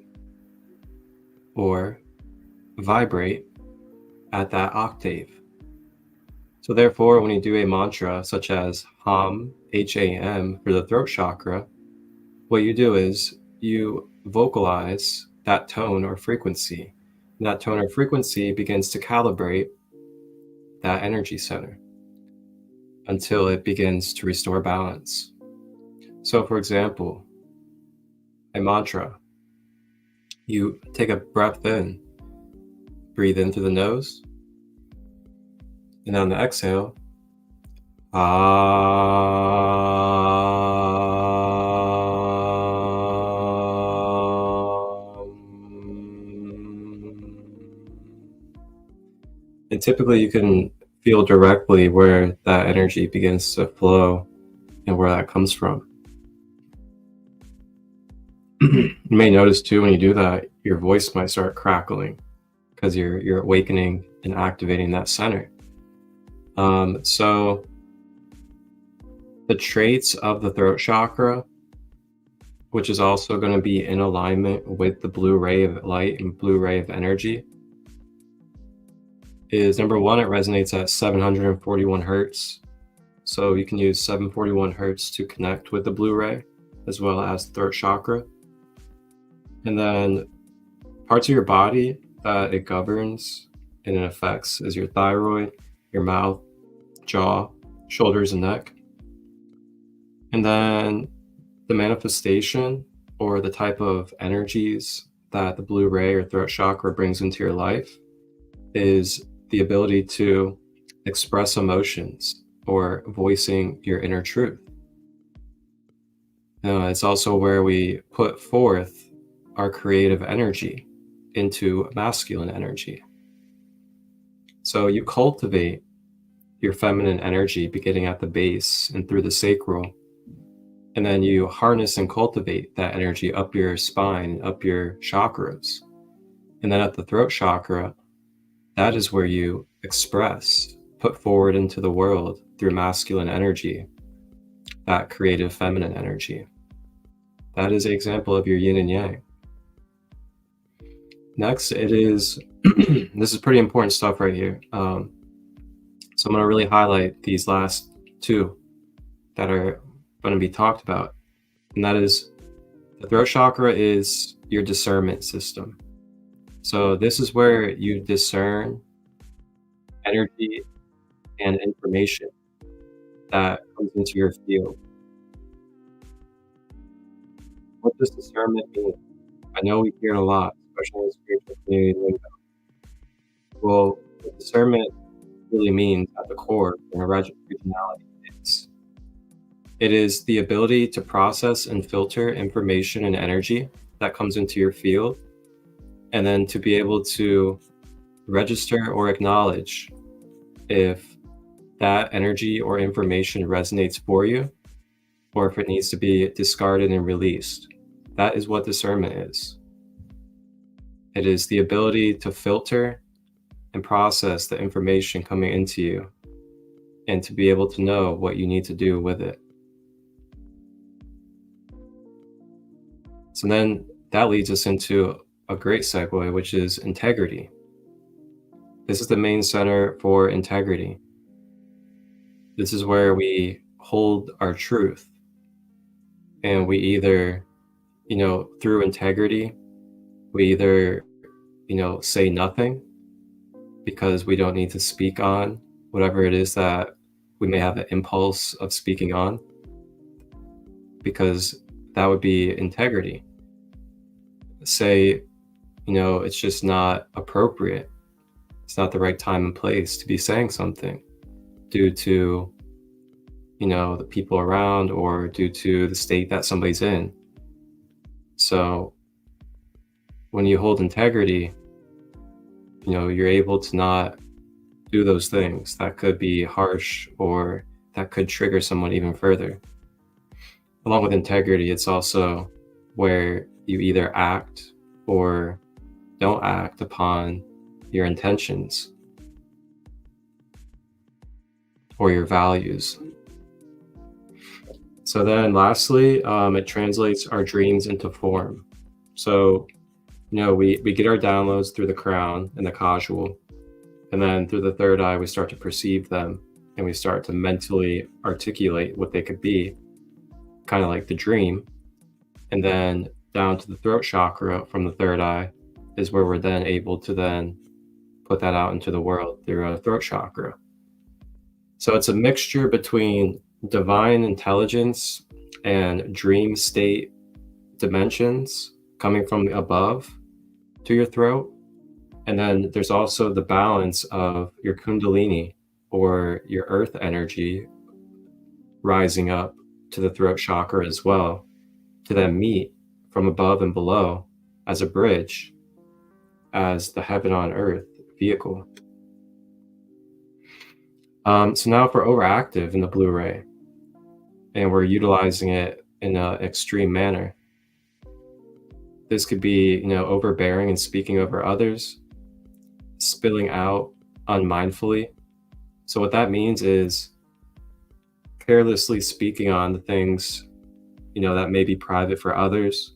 S2: or vibrate at that octave. So therefore, when you do a mantra such as Ham, H-A-M for the throat chakra, what you do is you vocalize that tone or frequency. And that tone or frequency begins to calibrate that energy center until it begins to restore balance. So for example, a mantra, you take a breath in, breathe in through the nose, and on the exhale, and typically you can feel directly where that energy begins to flow and where that comes from. You may notice too when you do that, your voice might start crackling because you're awakening and activating that center. So the traits of the throat chakra, which is also going to be in alignment with the blue ray of light and blue ray of energy, is number 1, it resonates at 741 hertz. So you can use 741 hertz to connect with the blue ray as well as the throat chakra. And then parts of your body that it governs and it affects is your thyroid, your mouth, jaw, shoulders, and neck. And then the manifestation or the type of energies that the blue ray or throat chakra brings into your life is the ability to express emotions or voicing your inner truth. It's also where we put forth our creative energy into masculine energy. So you cultivate your feminine energy beginning at the base and through the sacral, and then you harness and cultivate that energy up your spine, up your chakras. And then at the throat chakra, that is where you express, put forward into the world through masculine energy, that creative feminine energy. That is an example of your yin and yang. Next, it is, this is pretty important stuff right here. So I'm going to really highlight these last two that are going to be talked about. And that is, the throat chakra is your discernment system. So this is where you discern energy and information that comes into your field. What does discernment mean? I know we hear it a lot, especially in the spiritual community lingo. Well, what discernment really means at the core in originality is it is the ability to process and filter information and energy that comes into your field, and then to be able to register or acknowledge if that energy or information resonates for you, or if it needs to be discarded and released. That is what discernment is. It is the ability to filter and process the information coming into you, and to be able to know what you need to do with it. So then that leads us into a great segue, which is integrity. This is the main center for integrity. This is where we hold our truth, and we either, through integrity, we either, say nothing because we don't need to speak on whatever it is that we may have an impulse of speaking on, because that would be integrity. Say, it's just not appropriate. It's not the right time and place to be saying something due to, the people around, or due to the state that somebody's in. So when you hold integrity, you're able to not do those things that could be harsh or that could trigger someone even further. Along with integrity, it's also where you either act or don't act upon your intentions or your values. So then lastly, it translates our dreams into form. So, we get our downloads through the crown and the causal, and then through the third eye, we start to perceive them, and we start to mentally articulate what they could be, kind of like the dream. And then down to the throat chakra from the third eye is where we're then able to then put that out into the world through a throat chakra. So it's a mixture between divine intelligence and dream state dimensions coming from above to your throat. And then there's also the balance of your kundalini, or your earth energy, rising up to the throat chakra as well, to then meet from above and below as a bridge, as the heaven on earth vehicle. So now if we're overactive in the blue ray and we're utilizing it in an extreme manner, this could be, overbearing and speaking over others, spilling out unmindfully. So what that means is carelessly speaking on the things, that may be private for others,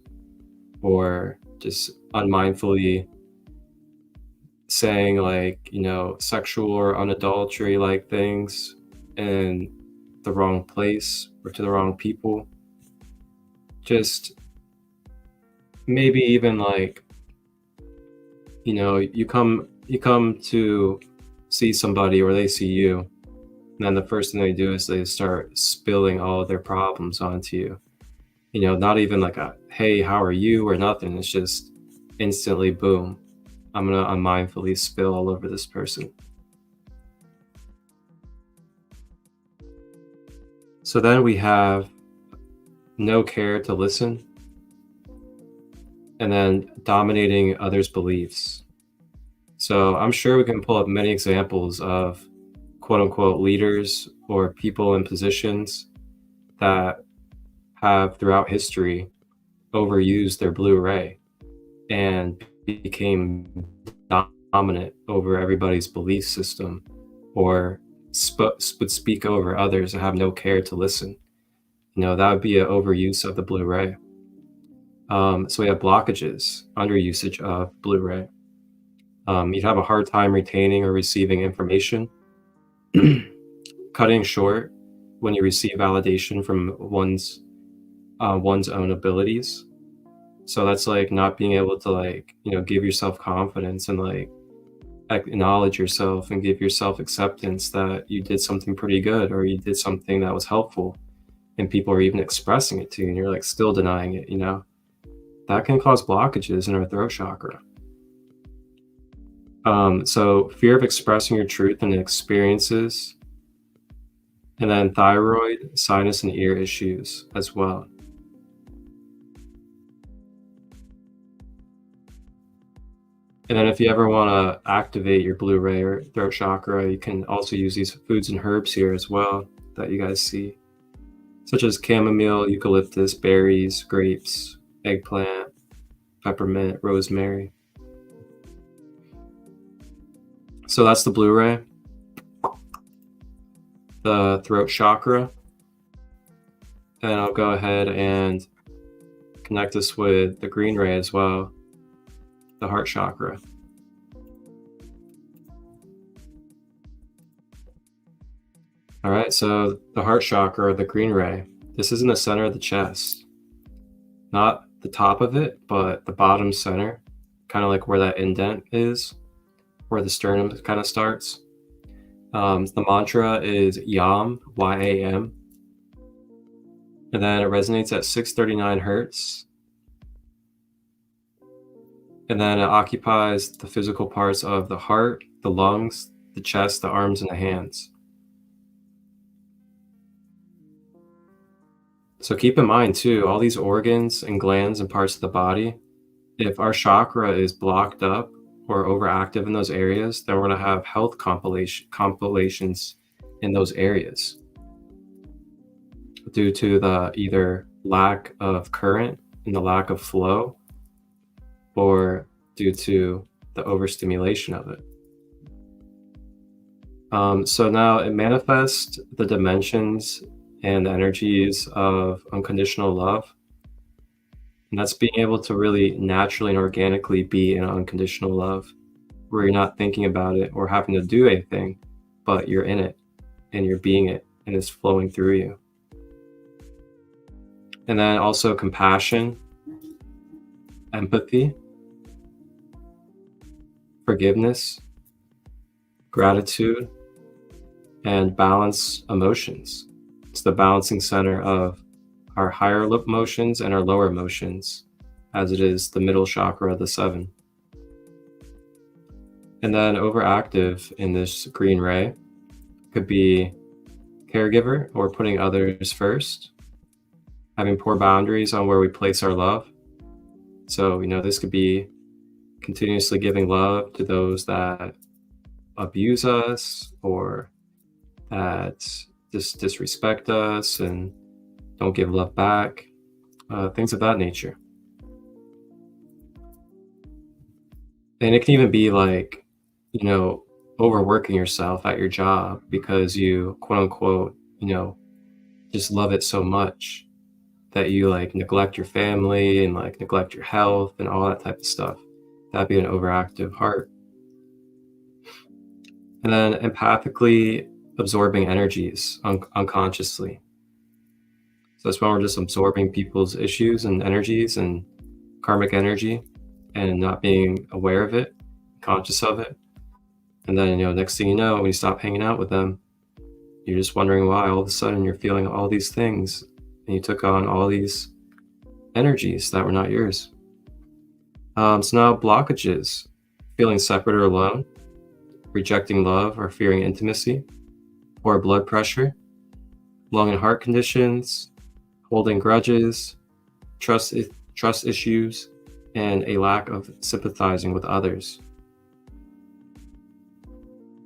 S2: or just unmindfully saying sexual or unadulterary like things in the wrong place or to the wrong people. Just maybe even you come to see somebody or they see you, and then the first thing they do is they start spilling all of their problems onto you. You know, not even like a, hey, how are you, or nothing. It's just instantly, boom, I'm gonna unmindfully spill all over this person. So then we have no care to listen, and then dominating others' beliefs. So I'm sure we can pull up many examples of quote unquote leaders or people in positions that have throughout history overused their blue ray and became dominant over everybody's belief system, or would speak over others and have no care to listen. You know, that would be an overuse of the blue ray. So we have blockages, underusage of blue ray. You'd have a hard time retaining or receiving information, cutting short when you receive validation from one's own abilities. So that's like not being able to, like, you know, give yourself confidence and like acknowledge yourself and give yourself acceptance that you did something pretty good or you did something that was helpful, and people are even expressing it to you and you're like still denying it. You know, that can cause blockages in our throat chakra. So fear of expressing your truth and experiences, and then thyroid, sinus, and ear issues as well. And then if you ever want to activate your blue ray or throat chakra, you can also use these foods and herbs here as well that you guys see, such as chamomile, eucalyptus, berries, grapes, eggplant, peppermint, rosemary. So that's the blue ray, the throat chakra. And I'll go ahead and connect this with the green ray as well, the heart chakra. All right, so the heart chakra, the green ray, this is in the center of the chest, not the top of it, but the bottom center, kind of like where that indent is, where the sternum kind of starts. The mantra is YAM, Y-A-M, and then it resonates at 639 hertz. And then it occupies the physical parts of the heart, the lungs, the chest, the arms, and the hands. So keep in mind too, all these organs and glands and parts of the body, if our chakra is blocked up or overactive in those areas, then we're going to have health complications in those areas due to the either lack of current and the lack of flow, or due to the overstimulation of it. So now it manifests the dimensions and the energies of unconditional love. And that's being able to really naturally and organically be in unconditional love, where you're not thinking about it or having to do anything, but you're in it and you're being it and it's flowing through you. And then also compassion, empathy, forgiveness, gratitude, and balance emotions. It's the balancing center of our higher emotions and our lower emotions, as it is the middle chakra of the seven. And then overactive in this green ray could be caregiver, or putting others first, having poor boundaries on where we place our love. So, you know, this could be continuously giving love to those that abuse us or that disrespect us and don't give love back, things of that nature. And it can even be like, you know, overworking yourself at your job because you, quote unquote, you know, just love it so much that you like neglect your family and like neglect your health and all that type of stuff. That'd be an overactive heart. And then empathically absorbing energies unconsciously. So that's when we're just absorbing people's issues and energies and karmic energy and not being aware of it, conscious of it. And then, next thing you know, when you stop hanging out with them, you're just wondering why all of a sudden you're feeling all these things and you took on all these energies that were not yours. So now blockages, feeling separate or alone, rejecting love or fearing intimacy, or blood pressure, lung and heart conditions, holding grudges, trust issues, and a lack of sympathizing with others.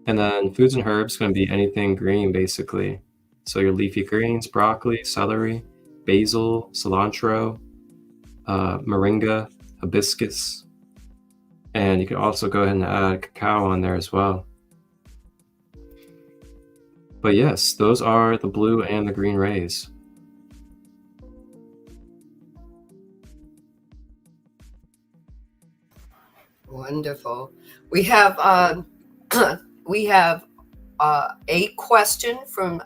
S2: And then foods and herbs can be anything green, basically. So your leafy greens, broccoli, celery, basil, cilantro, moringa, hibiscus. And you can also go ahead and add cacao on there as well. But yes, those are the blue and the green rays.
S1: Wonderful. We have a question from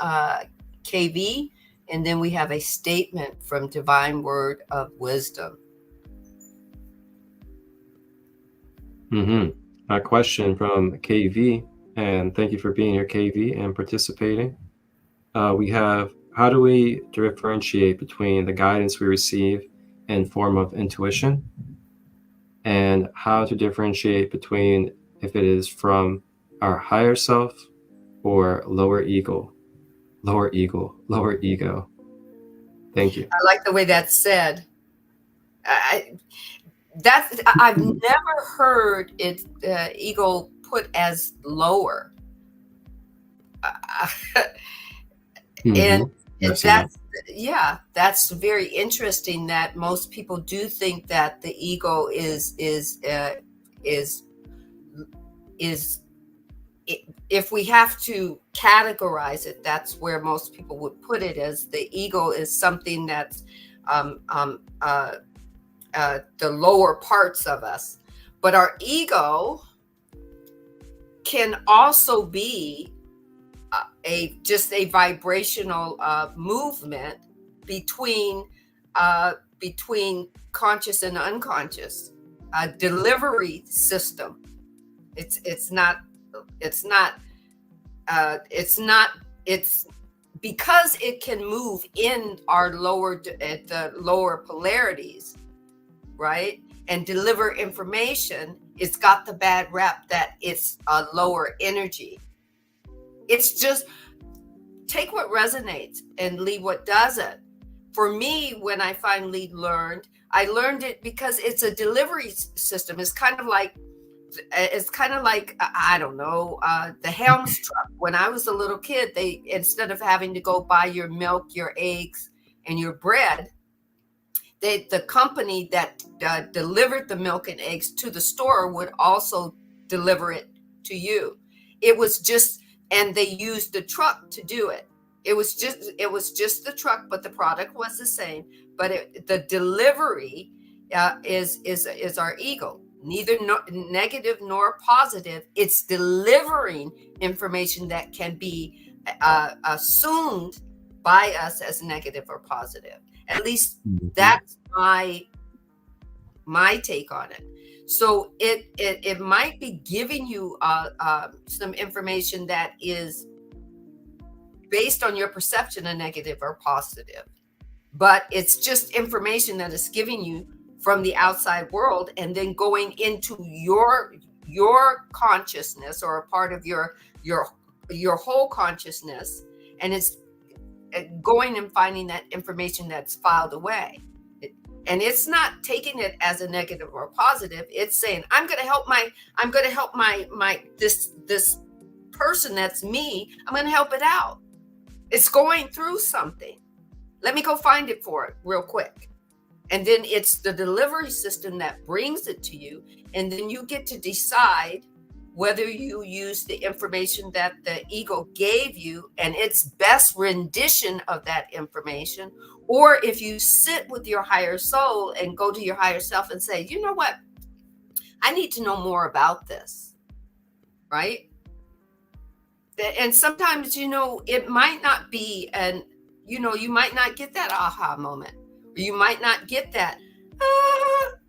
S1: KV, and then we have a statement from Divine Word of Wisdom.
S2: A question from KV, and thank you for being here, KV, and participating. We have, how do we differentiate between the guidance we receive in form of intuition, and how to differentiate between if it is from our higher self or lower ego? Thank you.
S1: I like the way that's said. I've never heard it ego put as lower. And that's very interesting that most people do think that the ego is if we have to categorize it, that's where most people would put it, as the ego is something that's the lower parts of us. But our ego can also be just a vibrational movement between conscious and unconscious, a delivery system. It's because it can move in our lower polarities, right, and deliver information. It's got the bad rap that it's a lower energy. It's just take what resonates and leave what doesn't. For me, when I finally I learned it because it's a delivery system. It's kind of like, I don't know, the Helms truck. When I was a little kid, they, instead of having to go buy your milk, your eggs, and your bread, the company that delivered the milk and eggs to the store would also deliver it to you. It was just, and they used the truck to do it. It was just the truck, but the product was the same. But the delivery is our ego. Neither negative nor positive. It's delivering information that can be assumed by us as negative or positive. At least that's my take on it. So it might be giving you some information that is based on your perception of negative or positive, but it's just information that is giving you from the outside world, and then going into your consciousness, or a part of your whole consciousness, and it's going and finding that information that's filed away. And it's not taking it as a negative or positive. It's saying, I'm going to help this person that's me. I'm going to help it out. It's going through something. Let me go find it for it real quick. And then it's the delivery system that brings it to you. And then you get to decide whether you use the information that the ego gave you and its best rendition of that information, or if you sit with your higher soul and go to your higher self and say, you know what, I need to know more about this, right? And sometimes, it might not be, and you might not get that aha moment, or you might not get that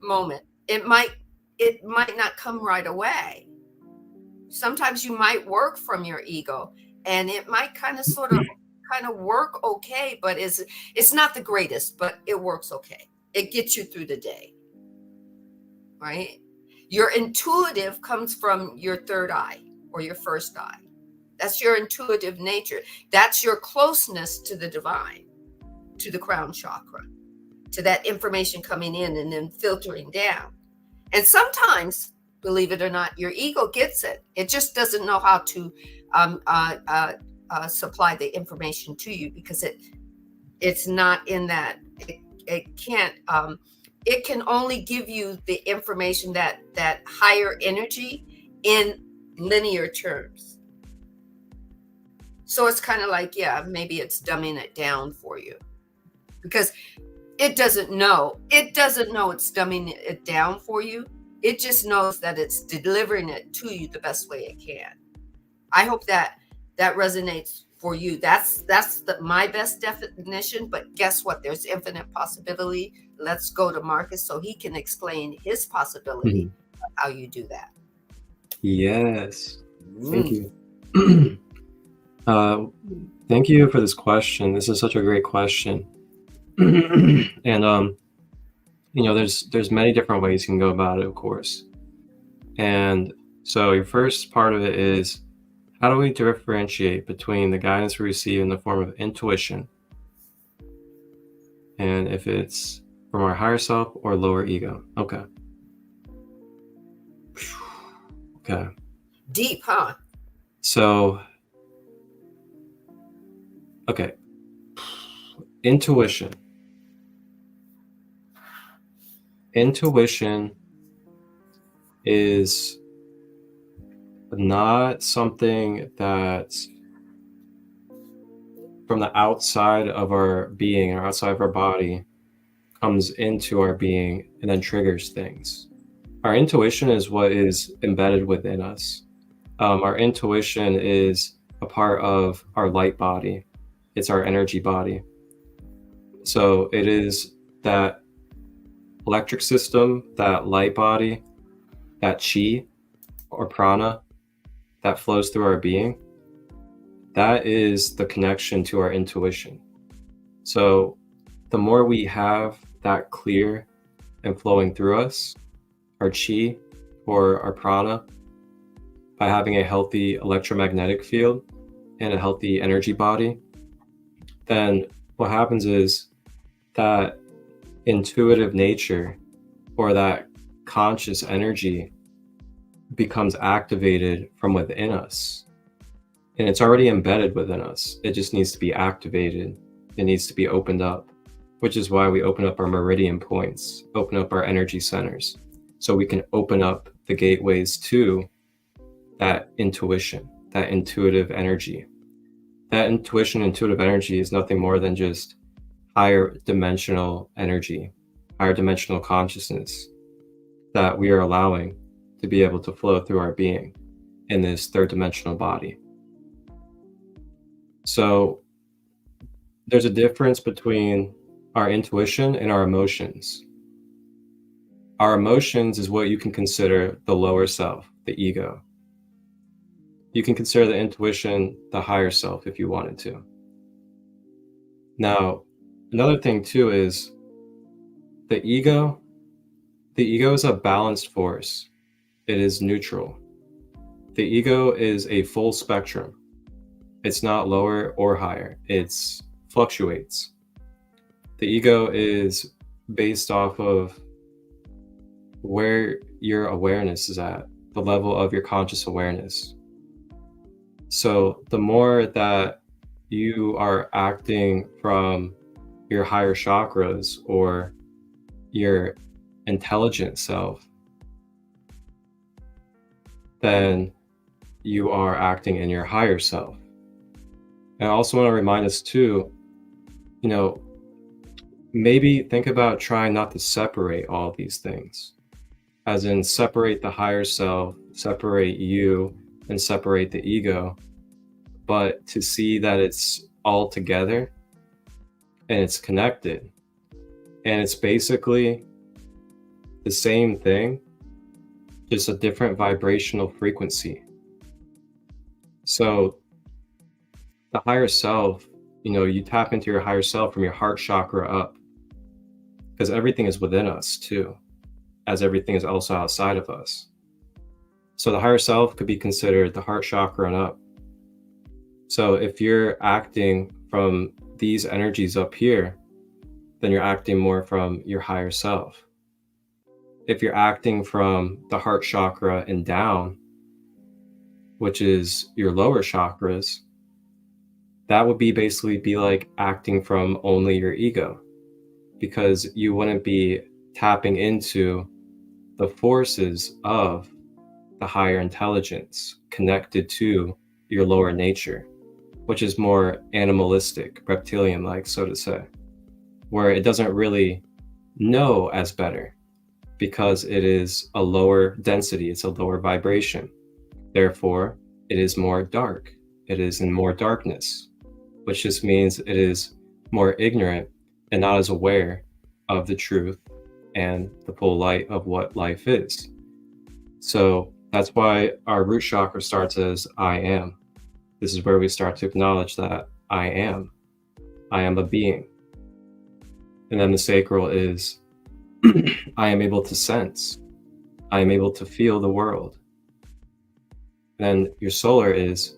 S1: moment. It might not come right away. Sometimes you might work from your ego, and it might kind of work okay, but it's not the greatest, but it works okay. It gets you through the day, right? Your intuitive comes from your third eye or your first eye. That's your intuitive nature. That's your closeness to the divine, to the crown chakra, to that information coming in and then filtering down. And sometimes, believe it or not, your ego gets it. It just doesn't know how to supply the information to you, because it's not in that. It can't. It can only give you the information that higher energy in linear terms. So it's kind of like, yeah, maybe it's dumbing it down for you, because it doesn't know. It doesn't know it's dumbing it down for you. It just knows that it's delivering it to you the best way it can. I hope that resonates for you. That's my best definition. But guess what? There's infinite possibility. Let's go to Marcus so he can explain his possibility of how you do that.
S2: Yes. Thank you. Thank you for this question. This is such a great question. And there's many different ways you can go about it, of course. And so your first part of it is, how do we differentiate between the guidance we receive in the form of intuition, and if it's from our higher self or lower ego? Okay.
S1: Deep, huh?
S2: So, okay. Intuition is not something that from the outside of our being or outside of our body comes into our being and then triggers things. Our intuition is what is embedded within us. Our intuition is a part of our light body. It's our energy body. So it is that electric system, that light body, that chi or prana that flows through our being. That is the connection to our intuition. So the more we have that clear and flowing through us, our chi or our prana, by having a healthy electromagnetic field and a healthy energy body, then what happens is that intuitive nature or that conscious energy becomes activated from within us. And it's already embedded within us. It just needs to be activated. It needs to be opened up, which is why we open up our meridian points, open up our energy centers, so we can open up the gateways to that intuition, that intuitive energy. That intuitive energy is nothing more than just higher dimensional energy, higher dimensional consciousness that we are allowing to be able to flow through our being in this third dimensional body. So there's a difference between our intuition and our emotions. Our emotions is what you can consider the lower self, the ego. You can consider the intuition the higher self if you wanted to. Now, another thing too is the ego is a balanced force. It is neutral. The ego is a full spectrum. It's not lower or higher. It fluctuates. The ego is based off of where your awareness is at, the level of your conscious awareness. So the more that you are acting from your higher chakras or your intelligent self, then you are acting in your higher self. And I also want to remind us too, maybe think about trying not to separate all these things, as in separate the higher self, separate you, and separate the ego, but to see that it's all together and it's connected. And it's basically the same thing, just a different vibrational frequency. So the higher self, you tap into your higher self from your heart chakra up, because everything is within us too, as everything is also outside of us. So the higher self could be considered the heart chakra and up. So if you're acting from these energies up here, then you're acting more from your higher self. If you're acting from the heart chakra and down, which is your lower chakras, that would basically be like acting from only your ego, because you wouldn't be tapping into the forces of the higher intelligence connected to your lower nature, which is more animalistic, reptilian-like, so to say, where it doesn't really know as better because it is a lower density, it's a lower vibration. Therefore, it is more dark. It is in more darkness, which just means it is more ignorant and not as aware of the truth and the full light of what life is. So that's why our root chakra starts as I am. This is where we start to acknowledge that I am a being. And then the sacral is I am able to sense. I am able to feel the world. And then your solar is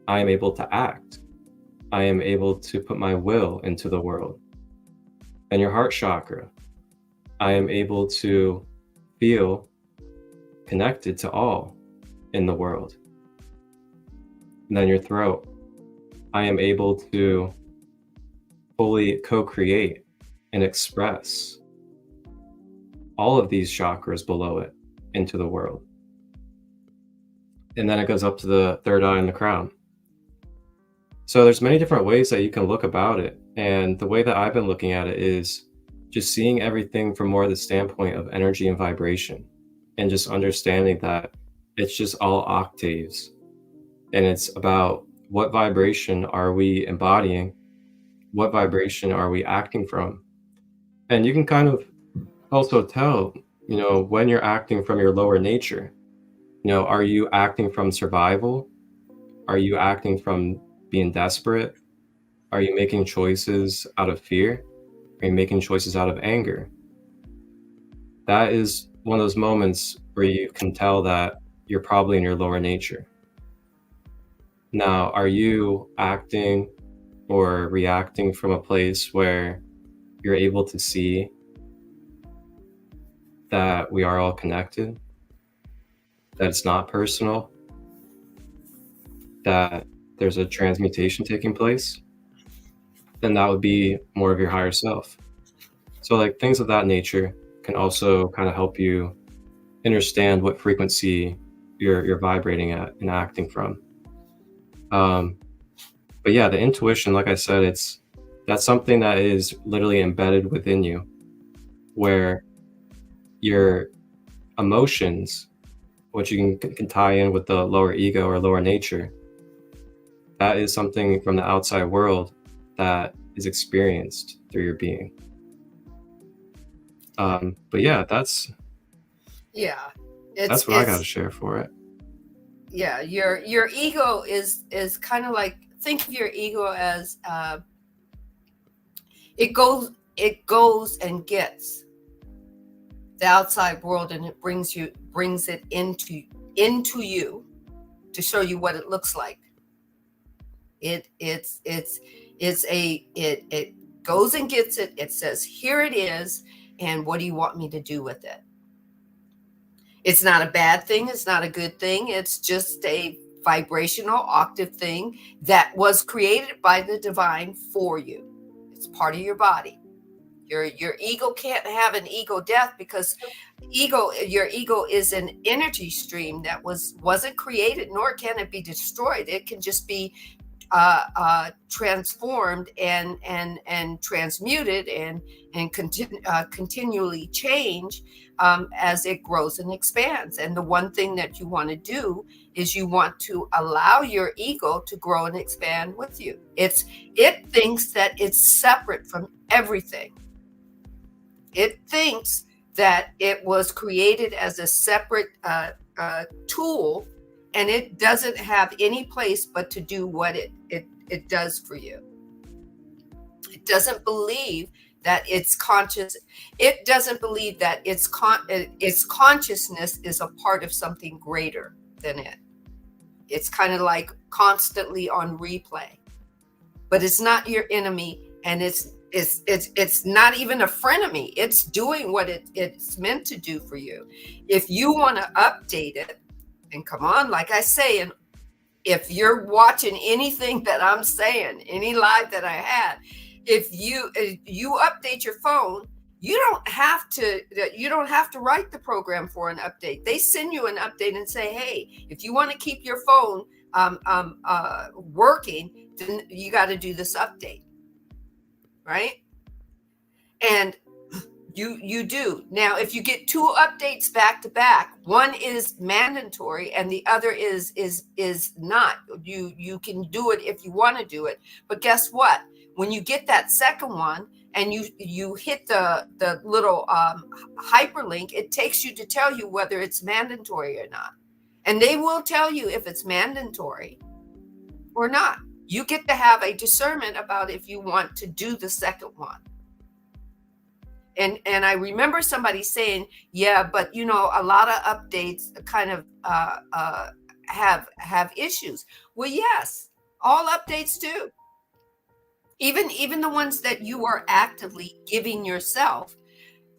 S2: I am able to act. I am able to put my will into the world. And your heart chakra, I am able to feel connected to all in the world. And then your throat, I am able to fully co-create and express all of these chakras below it into the world. And then it goes up to the third eye and the crown. So there's many different ways that you can look about it. And the way that I've been looking at it is just seeing everything from more the standpoint of energy and vibration, and just understanding that it's just all octaves. And it's about what vibration are we embodying? What vibration are we acting from? And you can kind of also tell, when you're acting from your lower nature. Are you acting from survival? Are you acting from being desperate? Are you making choices out of fear? Are you making choices out of anger? That is one of those moments where you can tell that you're probably in your lower nature. Now, are you acting or reacting from a place where you're able to see that we are all connected, that it's not personal, that there's a transmutation taking place? Then that would be more of your higher self. So like things of that nature can also kind of help you understand what frequency you're vibrating at and acting from. But yeah, the intuition, like I said, that's something that is literally embedded within you, where your emotions, which you can tie in with the lower ego or lower nature, that is something from the outside world that is experienced through your being. But yeah, that's what I got to share for it.
S1: Yeah, your ego is kind of like, think of your ego as it goes and gets the outside world, and it brings it into you to show you what it looks like. It goes and gets it. It says, here it is, and what do you want me to do with it? It's not a bad thing. It's not a good thing. It's just a vibrational octave thing that was created by the divine for you. It's part of your body. Your ego can't have an ego death, because your ego is an energy stream that wasn't created, nor can it be destroyed. It can just be transformed and transmuted and continually change as it grows and expands. And the one thing that you want to do is you want to allow your ego to grow and expand with you. It thinks that it's separate from everything. It thinks that it was created as a separate tool And it doesn't have any place but to do what it does for you. It doesn't believe that it's conscious. It doesn't believe that its consciousness is a part of something greater than it. It's kind of like constantly on replay. But it's not your enemy, and it's not even a frenemy. It's doing what it's meant to do for you. If you want to update it, and come on, like I say, and if you're watching anything that I'm saying, any live that I had, if you update your phone, you don't have to write the program for an update. They send you an update and say, hey, if you want to keep your phone working, then you got to do this update, right? And you do. Now, if you get two updates back to back, one is mandatory and the other is not. You can do it if you want to do it. But guess what? When you get that second one and you hit the little hyperlink, it takes you to tell you whether it's mandatory or not. And they will tell you if it's mandatory or not. You get to have a discernment about if you want to do the second one. And I remember somebody saying, yeah, but a lot of updates kind of have issues. Well, yes, all updates do. Even the ones that you are actively giving yourself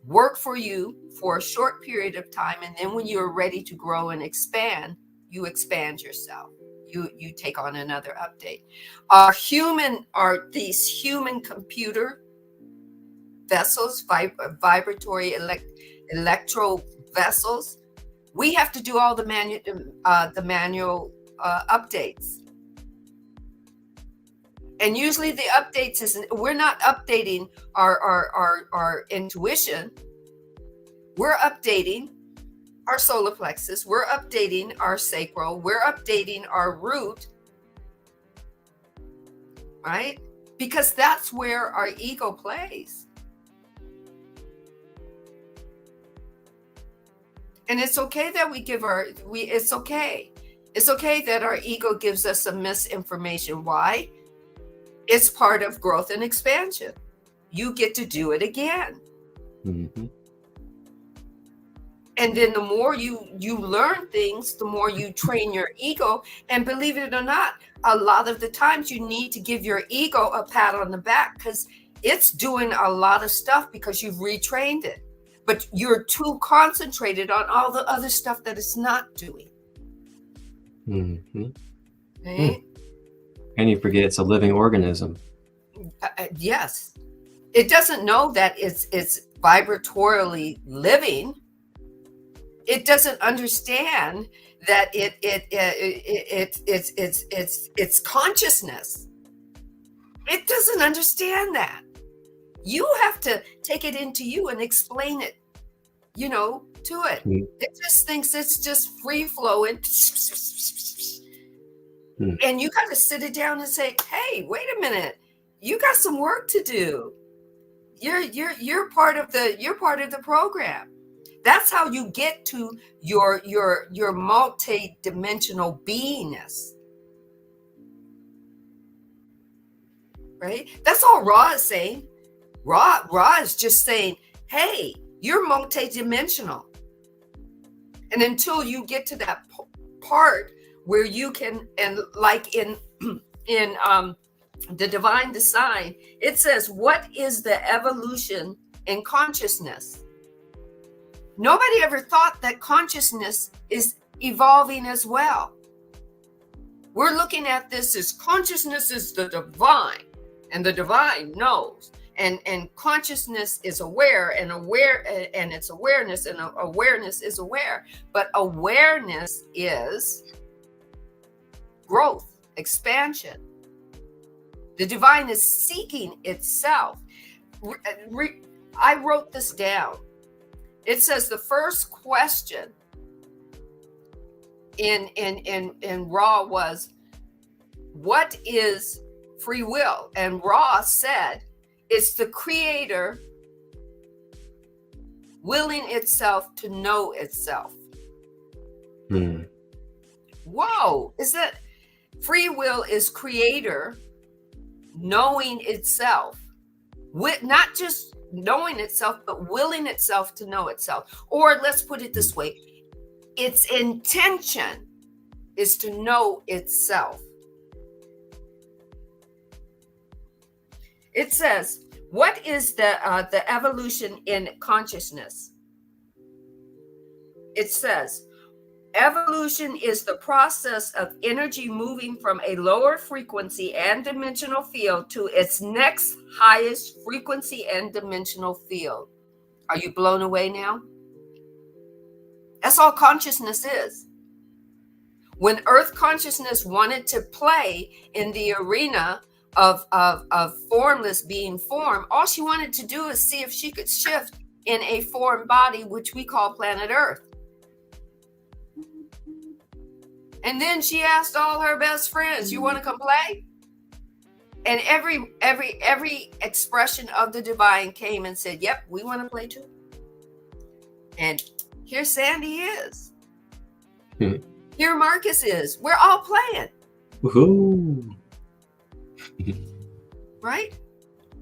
S1: work for you for a short period of time, and then when you're ready to grow and expand, you expand yourself. You take on another update. Are these human computer vessels, vibratory electro vessels? We have to do all the manual updates. And usually the updates we're not updating our intuition. We're updating our solar plexus. We're updating our sacral. We're updating our root, right? Because that's where our ego plays. And it's okay that it's okay. It's okay that our ego gives us some misinformation. Why? It's part of growth and expansion. You get to do it again.
S2: Mm-hmm.
S1: And then the more you learn things, the more you train your ego. And believe it or not, a lot of the times you need to give your ego a pat on the back because it's doing a lot of stuff because you've retrained it. But you're too concentrated on all the other stuff that it's not doing.
S2: Mm-hmm.
S1: Right?
S2: And you forget it's a living organism.
S1: Yes. It doesn't know that it's vibratorily living. It doesn't understand that it's consciousness. It doesn't understand that. You have to take it into you and explain it, to it. Mm. It just thinks it's just free flowing. Mm. And you got to sit it down and say, hey, wait a minute. You got some work to do. You're part of the program. That's how you get to your multi-dimensional beingness. Right? That's all Ra is saying. Ra is just saying, hey, you're multi-dimensional. And until you get to that part where you can, and like in the divine design, it says, what is the evolution in consciousness? Nobody ever thought that consciousness is evolving as well. We're looking at this as consciousness is the divine, and the divine knows. And consciousness is aware, and it's awareness, and awareness is aware. But awareness is growth, expansion. The divine is seeking itself. I wrote this down. It says the first question in Ra was, what is free will? And Ra said, it's the creator willing itself to know itself. Whoa, is that free will is creator knowing itself, with not just knowing itself, but willing itself to know itself. Or let's put it this way, its intention is to know itself. It says, what is the evolution in consciousness? It says, evolution is the process of energy moving from a lower frequency and dimensional field to its next highest frequency and dimensional field. Are you blown away now? That's all consciousness is. When Earth consciousness wanted to play in the arena of formless being form, all she wanted to do is see if she could shift in a form body, which we call planet Earth. And then she asked all her best friends, you want to come play? And every expression of the divine came and said, yep, we want to play too. And here Sandee is. Here Marcus is. We're all playing.
S2: Woohoo!
S1: Right?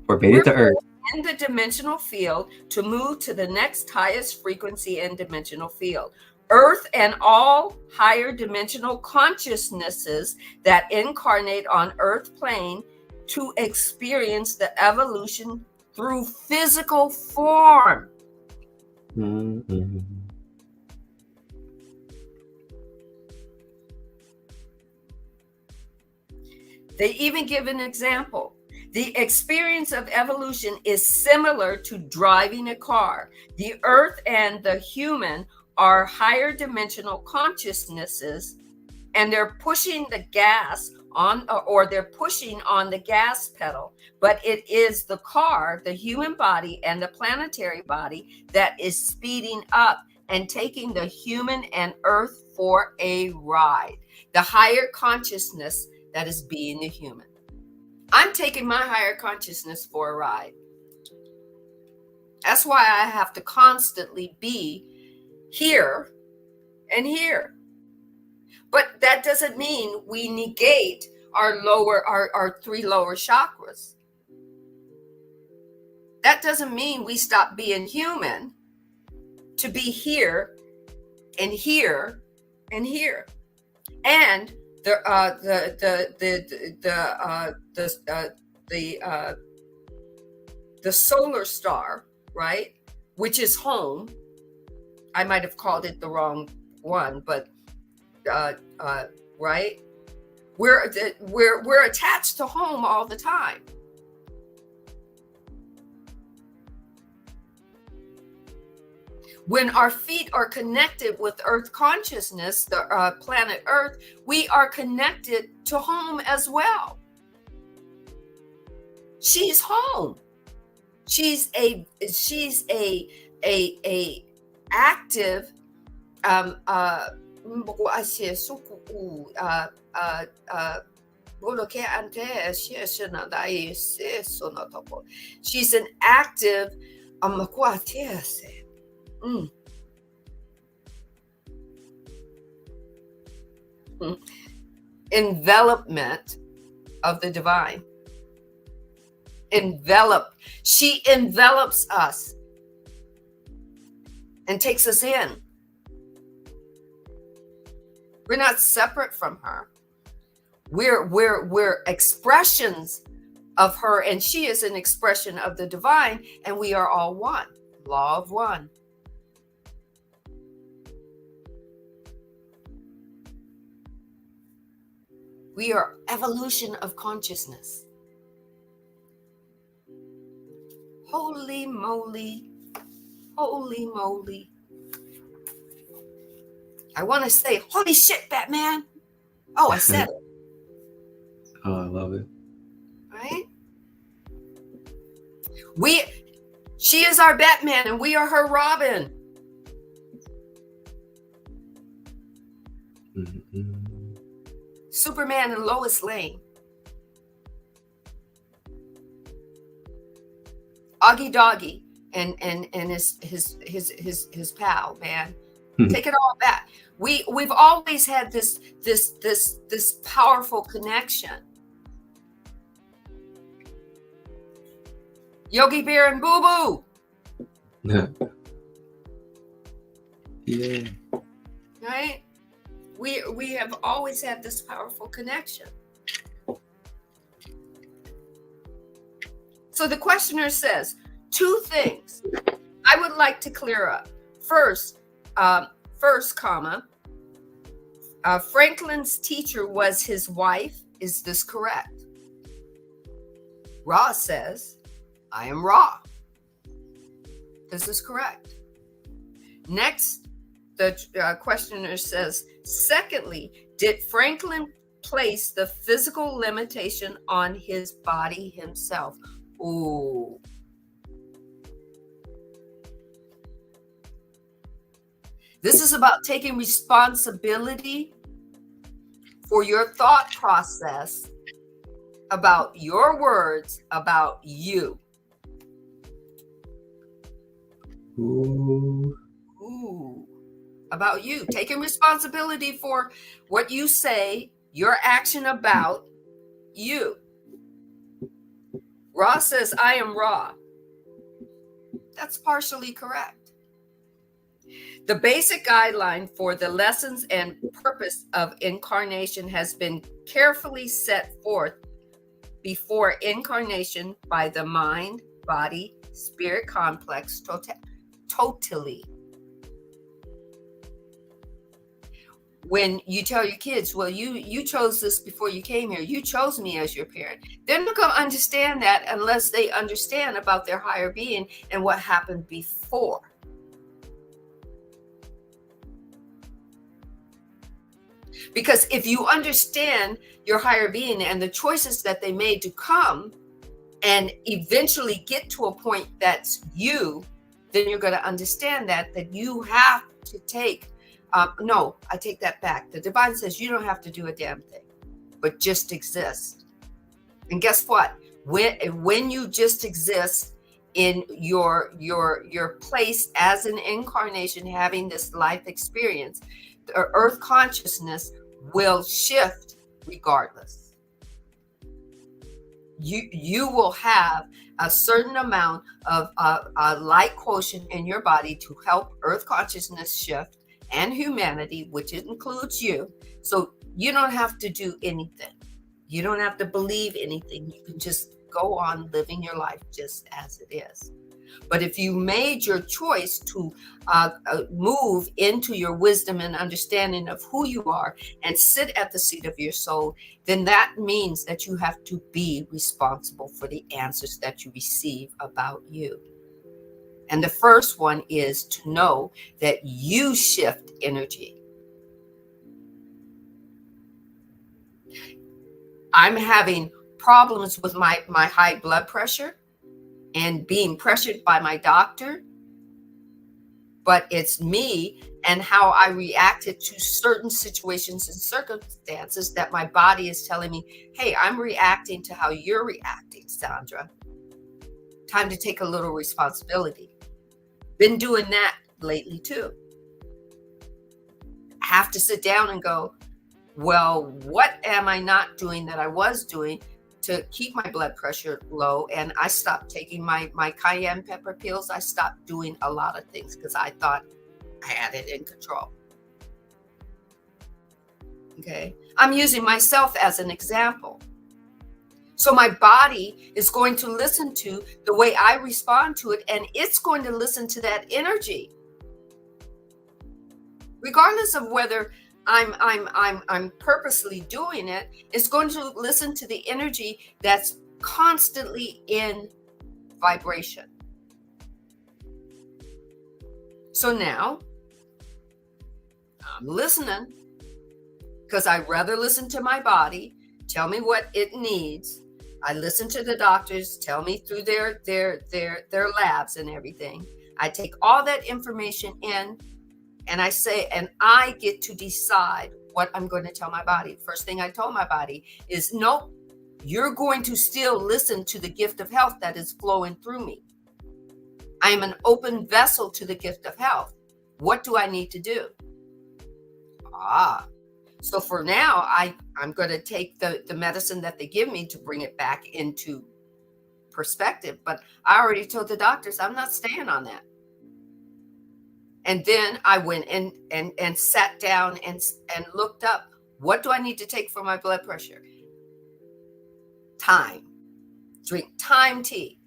S2: We're made it to Earth.
S1: In the dimensional field to move to the next highest frequency and dimensional field. Earth and all higher dimensional consciousnesses that incarnate on Earth plane to experience the evolution through physical form.
S2: Mm-hmm.
S1: They even give an example. The experience of evolution is similar to driving a car. The Earth and the human are higher dimensional consciousnesses, and they're pushing the gas on, or they're pushing on the gas pedal. But it is the car, the human body, and the planetary body that is speeding up and taking the human and Earth for a ride. The higher consciousness that is being the human. I'm taking my higher consciousness for a ride. That's why I have to constantly be here and here. But that doesn't mean we negate our three lower chakras. That doesn't mean we stop being human to be here and here and here. And the solar star, right, which is home. I might have called it the wrong one, but right, we're attached to home all the time. When our feet are connected with Earth consciousness, the planet Earth, we are connected to home as well. She's home. She's a active she's an active envelopment of the divine. She envelops us and takes us in. We're not separate from her. We're expressions of her, and she is an expression of the divine, and we are all one. Law of one. We are evolution of consciousness. Holy moly. Holy moly. I want to say, holy shit, Batman. Oh, I said it.
S2: Oh, I love it.
S1: Right? She is our Batman and we are her Robin.
S2: Mm-hmm.
S1: Superman and Lois Lane. Augie Doggy and his pal, man. Take it all back. We've always had this powerful connection. Yogi Bear and Boo Boo.
S2: Yeah.
S1: Right? We have always had this powerful connection. So the questioner says 2 things I would like to clear up. First, Franklin's teacher was his wife. Is this correct? Ra says, I am Ra. This is correct. Next, the questioner says, secondly, did Franklin place the physical limitation on his body himself? Ooh. This is about taking responsibility for your thought process about your words about you.
S2: Ooh.
S1: About you. Taking responsibility for what you say, your action about you. Ra says, I am Ra. That's partially correct. The basic guideline for the lessons and purpose of incarnation has been carefully set forth before incarnation by the mind, body, spirit complex totally. When you tell your kids, well, you chose this before you came here. You chose me as your parent. They're not going to understand that unless they understand about their higher being and what happened before. Because if you understand your higher being and the choices that they made to come and eventually get to a point that's you, then you're going to understand that you have to take, no, I take that back. The divine says you don't have to do a damn thing, but just exist. And guess what? When you just exist in your place as an incarnation, having this life experience, the earth consciousness will shift regardless. You will have a certain amount of light quotient in your body to help earth consciousness shift and humanity, which includes you. So you don't have to do anything. You don't have to believe anything. You can just go on living your life just as it is. But if you made your choice to move into your wisdom and understanding of who you are and sit at the seat of your soul, then that means that you have to be responsible for the answers that you receive about you. And the first one is to know that you shift energy. I'm having problems with my high blood pressure and being pressured by my doctor, but it's me and how I reacted to certain situations and circumstances that my body is telling me, hey, I'm reacting to how you're reacting, Sandra. Time to take a little responsibility. Been doing that lately too. Have to sit down and go, well, what am I not doing that I was doing to keep my blood pressure low? And I stopped taking my cayenne pepper pills. I stopped doing a lot of things because I thought I had it in control. Okay. I'm using myself as an example. So my body is going to listen to the way I respond to it, and it's going to listen to that energy. Regardless of whether I'm purposely doing it, it's going to listen to the energy that's constantly in vibration. So now I'm listening because I'd rather listen to my body tell me what it needs. I listen to the doctors tell me through their labs and everything. I take all that information in. And I say, and I get to decide what I'm going to tell my body. First thing I told my body is, nope, you're going to still listen to the gift of health that is flowing through me. I am an open vessel to the gift of health. What do I need to do? So for now, I'm going to take the medicine that they give me to bring it back into perspective. But I already told the doctors I'm not staying on that. And then I went and sat down and looked up, what do I need to take for my blood pressure? Thyme. Drink thyme tea.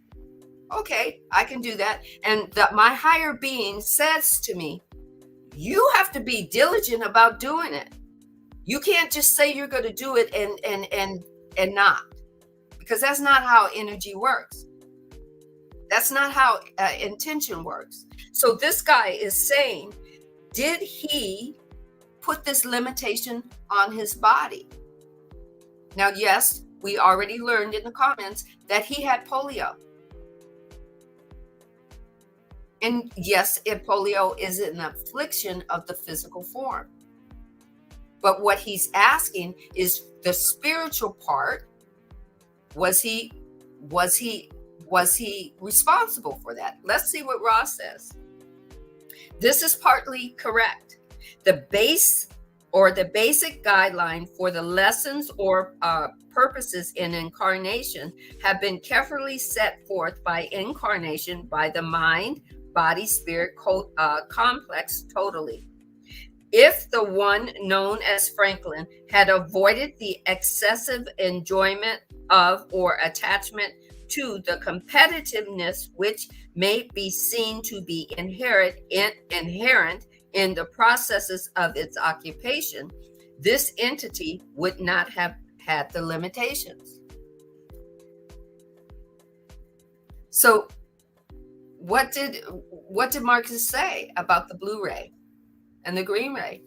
S1: Okay, I can do that. And my higher being says to me, you have to be diligent about doing it. You can't just say you're going to do it and not, because that's not how energy works. That's not how intention works. So this guy is saying, did he put this limitation on his body? Now, yes, we already learned in the comments that he had polio. And yes, polio is an affliction of the physical form. But what he's asking is the spiritual part. Was he responsible for that? Let's see what Ross says. This is partly correct. The basic guideline for the lessons or purposes in incarnation have been carefully set forth by incarnation by the mind, body, spirit complex totally. If the one known as Franklin had avoided the excessive enjoyment of or attachment to the competitiveness which may be seen to be inherent in the processes of its occupation, this entity would not have had the limitations. So what did Marcus say about the blue ray and the green ray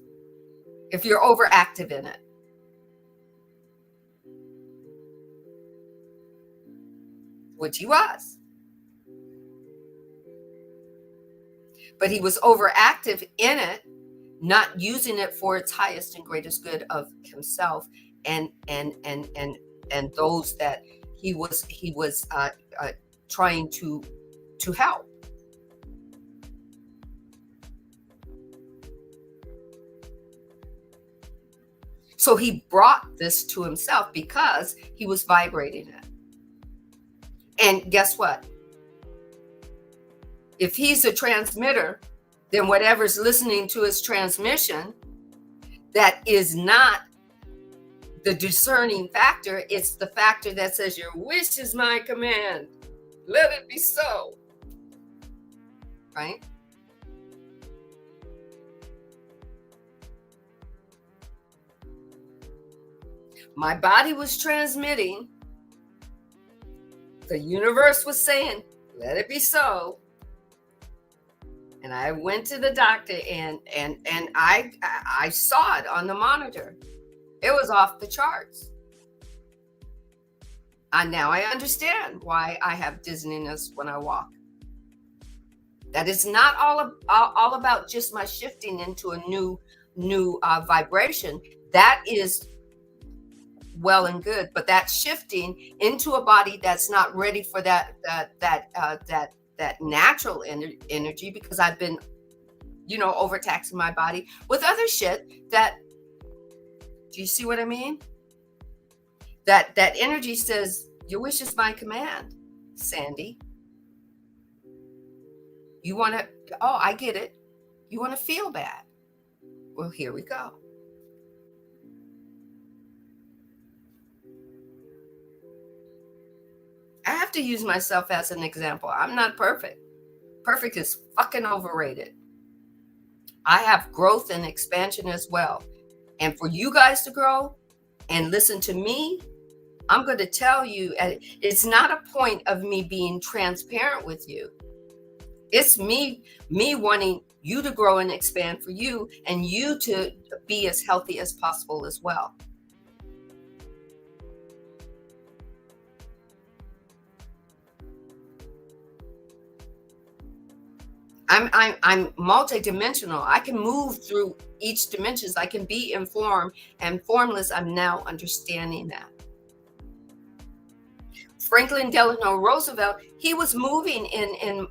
S1: if you're overactive in it? Which he was. But he was overactive in it, not using it for its highest and greatest good of himself and those that he was trying to help. So he brought this to himself because he was vibrating it. And guess what? If he's a transmitter, then whatever's listening to his transmission, that is not the discerning factor. It's the factor that says, your wish is my command. Let it be so. Right? My body was transmitting. The universe was saying, let it be so. And I went to the doctor and I saw it on the monitor. It was off the charts. And now I understand why I have dizziness when I walk. That is not all about just my shifting into a new vibration. That is well and good, but that shifting into a body that's not ready for that natural energy, because I've been, overtaxing my body with other shit that, do you see what I mean? That energy says, your wish is my command, Sandee. You want to, I get it. You want to feel bad. Well, here we go. I have to use myself as an example. I'm not perfect. Perfect is fucking overrated. I have growth and expansion as well. And for you guys to grow and listen to me, I'm going to tell you, it's not a point of me being transparent with you. It's me wanting you to grow and expand for you, and you to be as healthy as possible as well. I'm multidimensional. I can move through each dimension. I can be in form and formless. I'm now understanding that. Franklin Delano Roosevelt, he was moving in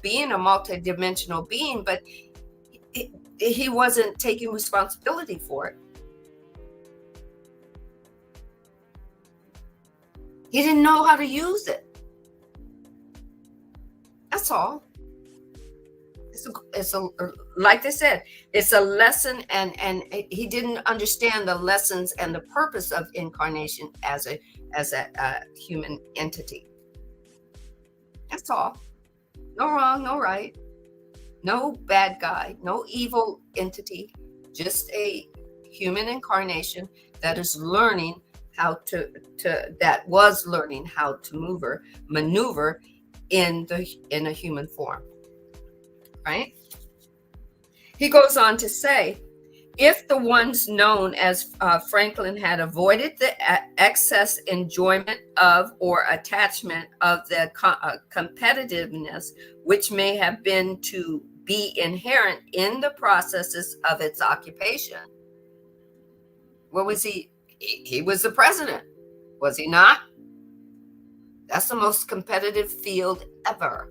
S1: being a multi-dimensional being, but he wasn't taking responsibility for it. He didn't know how to use it. That's all. It's a like they said, it's a lesson, and he didn't understand the lessons and the purpose of incarnation as a human entity. That's all. No wrong, no right, no bad guy, no evil entity, just a human incarnation that is learning how to maneuver in a human form. Right? He goes on to say, if the ones known as Franklin had avoided the excess enjoyment of or attachment of the competitiveness, which may have been to be inherent in the processes of its occupation. What was he? He was the president, was he not? That's the most competitive field ever.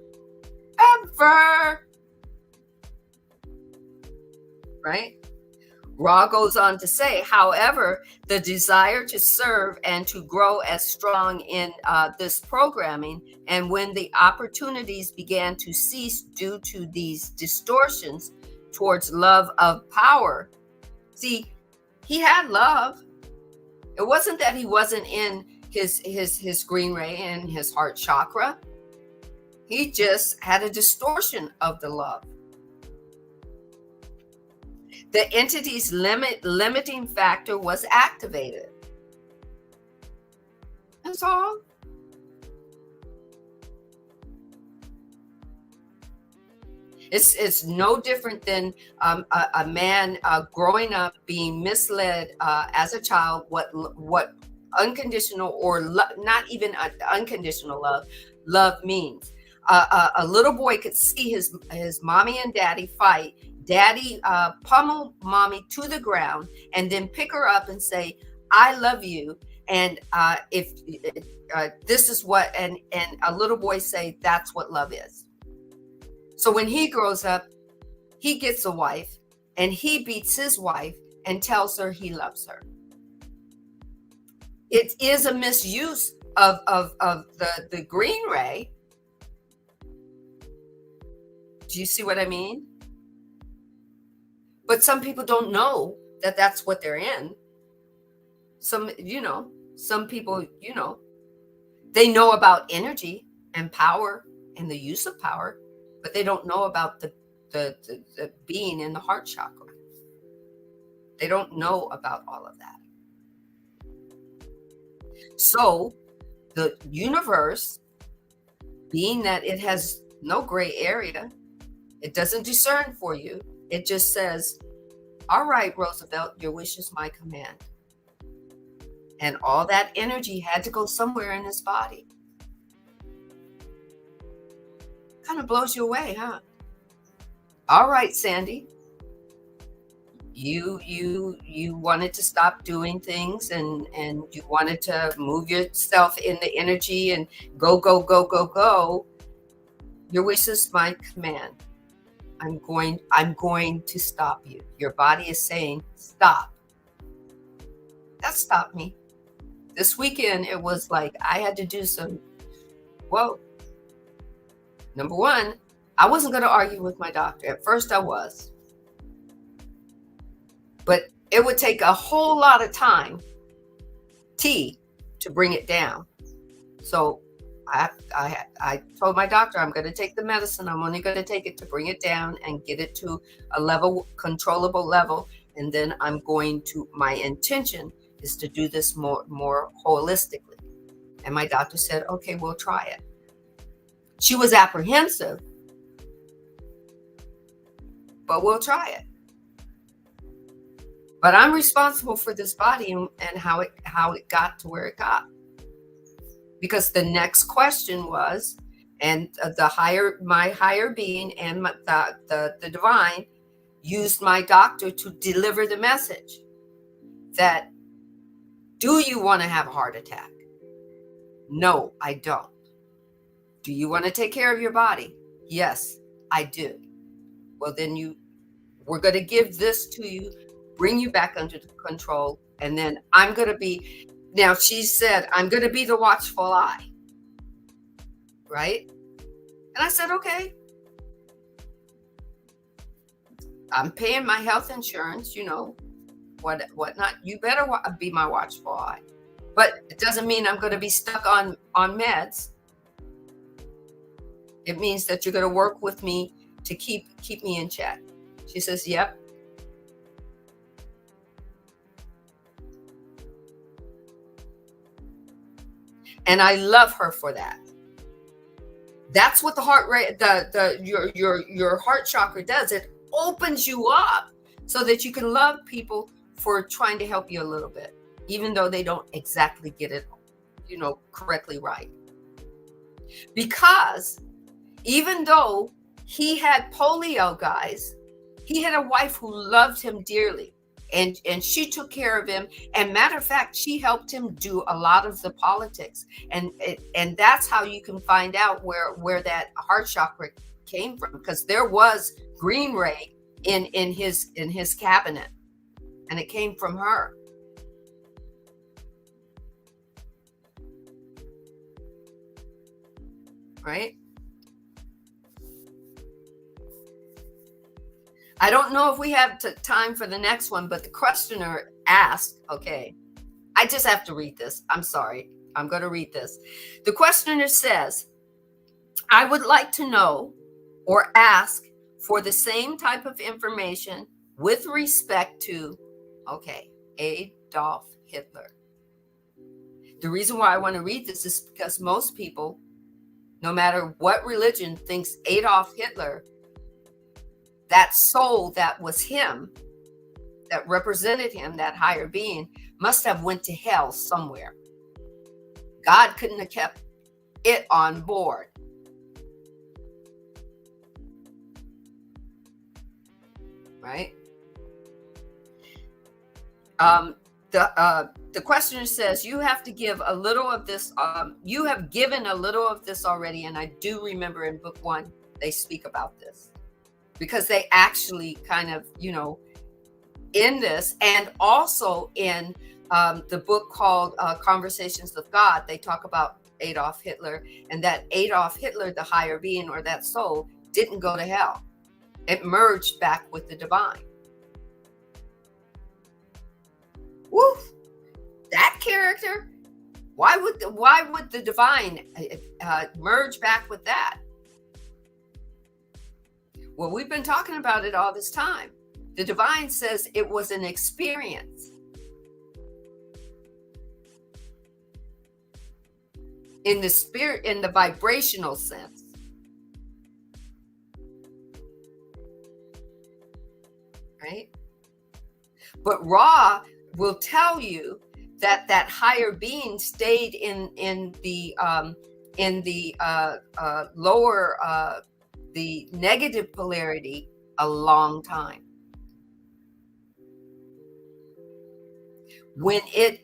S1: Right? Ra goes on to say, however, the desire to serve and to grow as strong in this programming, and when the opportunities began to cease due to these distortions towards love of power. See, he had love. It wasn't that he wasn't in his green ray and his heart chakra. He just had a distortion of the love. The entity's limiting factor was activated. That's all. It's no different than a man growing up being misled as a child what unconditional or not even unconditional love means. A little boy could see his mommy and daddy fight. Daddy pummel mommy to the ground and then pick her up and say, "I love you." And if this is what, and a little boy say, that's what love is. So when he grows up, he gets a wife and he beats his wife and tells her he loves her. It is a misuse of the green ray. Do you see what I mean? But some people don't know that that's what they're in. Some people, they know about energy and power and the use of power, but they don't know about the being in the heart chakra. They don't know about all of that. So the universe, being that it has no gray area, it doesn't discern for you. It just says, all right, Roosevelt, your wish is my command. And all that energy had to go somewhere in his body. Kind of blows you away, huh? All right, Sandee. You wanted to stop doing things and you wanted to move yourself in the energy and go. Your wish is my command. I'm going to stop you. Your body is saying, stop. That stopped me. This weekend, it was like I had to do number one, I wasn't going to argue with my doctor. At first I was. But it would take a whole lot of time, to bring it down. So I told my doctor, I'm going to take the medicine. I'm only going to take it to bring it down and get it to a controllable level. And then my intention is to do this more holistically. And my doctor said, okay, we'll try it. She was apprehensive, but we'll try it. But I'm responsible for this body and how it got to where it got. Because the next question was, and my higher being and the divine used my doctor to deliver the message that, do you want to have a heart attack? No, I don't. Do you want to take care of your body? Yes, I do. Well, then we're going to give this to you, bring you back under control, and then I'm going to be, now she said, I'm going to be the watchful eye, right? And I said, okay. I'm paying my health insurance, whatnot. You better be my watchful eye. But it doesn't mean I'm going to be stuck on meds. It means that you're going to work with me to keep me in check. She says, yep. And I love her for that. That's what the heart rate, your heart chakra does. It opens you up so that you can love people for trying to help you a little bit, even though they don't exactly get it, correctly right. Because even though he had polio, guys, he had a wife who loved him dearly, and she took care of him. And matter of fact, she helped him do a lot of the politics, and that's how you can find out where that heart chakra came from, because there was green ray in his cabinet, and it came from her. Right? I don't know if we have time for the next one, but the questioner asked, okay, I just have to read this. I'm sorry. I'm going to read this. The questioner says, I would like to know or ask for the same type of information with respect to, okay, Adolf Hitler. The reason why I want to read this is because most people, no matter what religion, thinks Adolf Hitler, that soul that was him, that represented him, that higher being, must have went to hell somewhere. God couldn't have kept it on board. Right? The questioner says, you have to give a little of this. You have given a little of this already. And I do remember in book 1, they speak about this, because they actually kind of, in this, and also in the book called Conversations with God, they talk about Adolf Hitler, and that Adolf Hitler, the higher being or that soul, didn't go to hell. It merged back with the divine. Woo! That character, why would the divine merge back with that? Well, we've been talking about it all this time. The divine says it was an experience. In the spirit, in the vibrational sense. Right? But Ra will tell you that higher being stayed in the lower, the negative polarity a long time. When it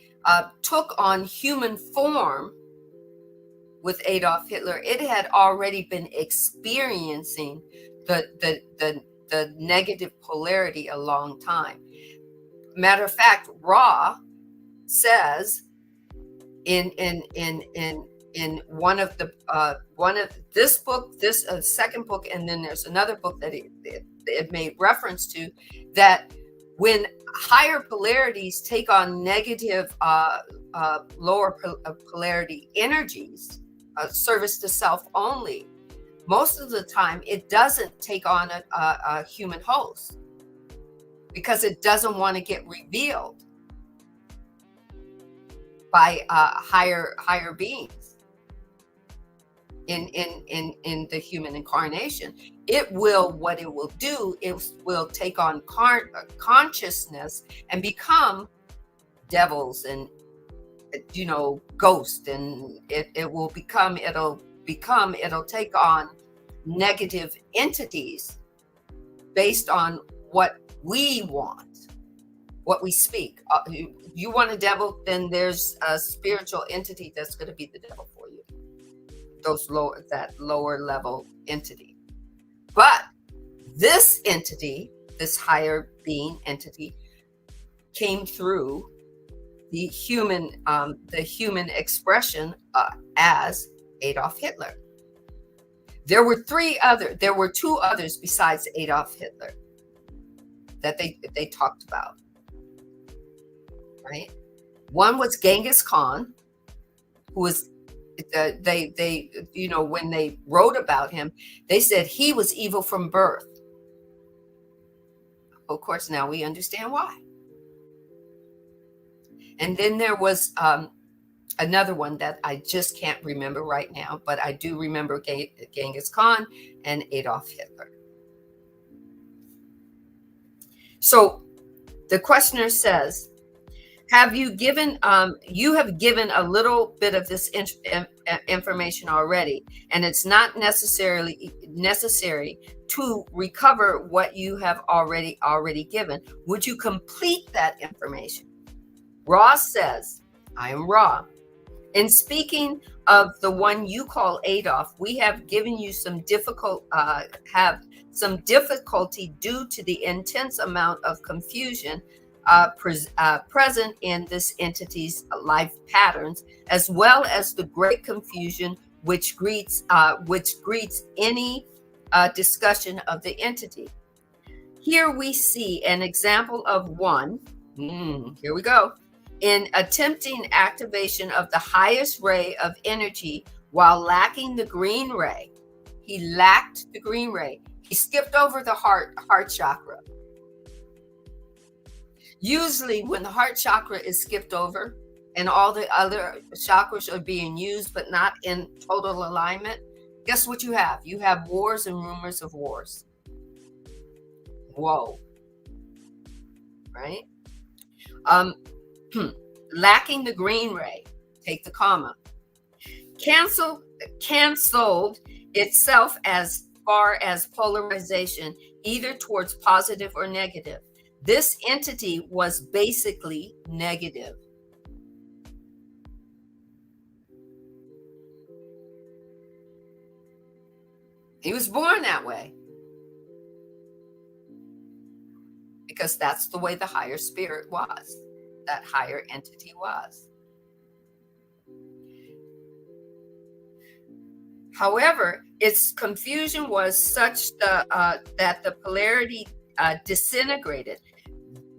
S1: took on human form with Adolf Hitler, it had already been experiencing the negative polarity a long time. Matter of fact, Ra says in one of this book, this second book, and then there's another book that it made reference to, that when higher polarities take on negative lower polarity energies, service to self only, most of the time it doesn't take on a human host, because it doesn't want to get revealed by higher beings in the human incarnation. What it will do, it will take on consciousness and become devils and ghosts, and it'll take on negative entities based on what we want, what we speak. You want a devil, then there's a spiritual entity that's going to be the devil for that lower level entity. But this entity, this higher being entity, came through the human expression as Adolf Hitler. There were two others besides Adolf Hitler that they talked about, right? One was Genghis Khan, who was they when they wrote about him, they said he was evil from birth. Of course, now we understand why. And then there was another one that I just can't remember right now, but I do remember Genghis Khan and Adolf Hitler. So the questioner says, you have given a little bit of this information already, and it's not necessary to recover what you have already given. Would you complete that information? Ra says, I am Ra. In speaking of the one you call Adolf, we have given you some difficulty due to the intense amount of confusion present in this entity's life patterns, as well as the great confusion which greets any discussion of the entity. Here we see an example of one. Here we go. In attempting activation of the highest ray of energy while lacking the green ray. He lacked the green ray. He skipped over the heart chakra. Usually when the heart chakra is skipped over and all the other chakras are being used but not in total alignment, guess what you have? You have wars and rumors of wars. Whoa. Right? Lacking the green ray, take the comma. Canceled itself as far as polarization, either towards positive or negative. This entity was basically negative. He was born that way because that's the way the higher spirit was. That higher entity was. However, its confusion was such that the polarity disintegrated.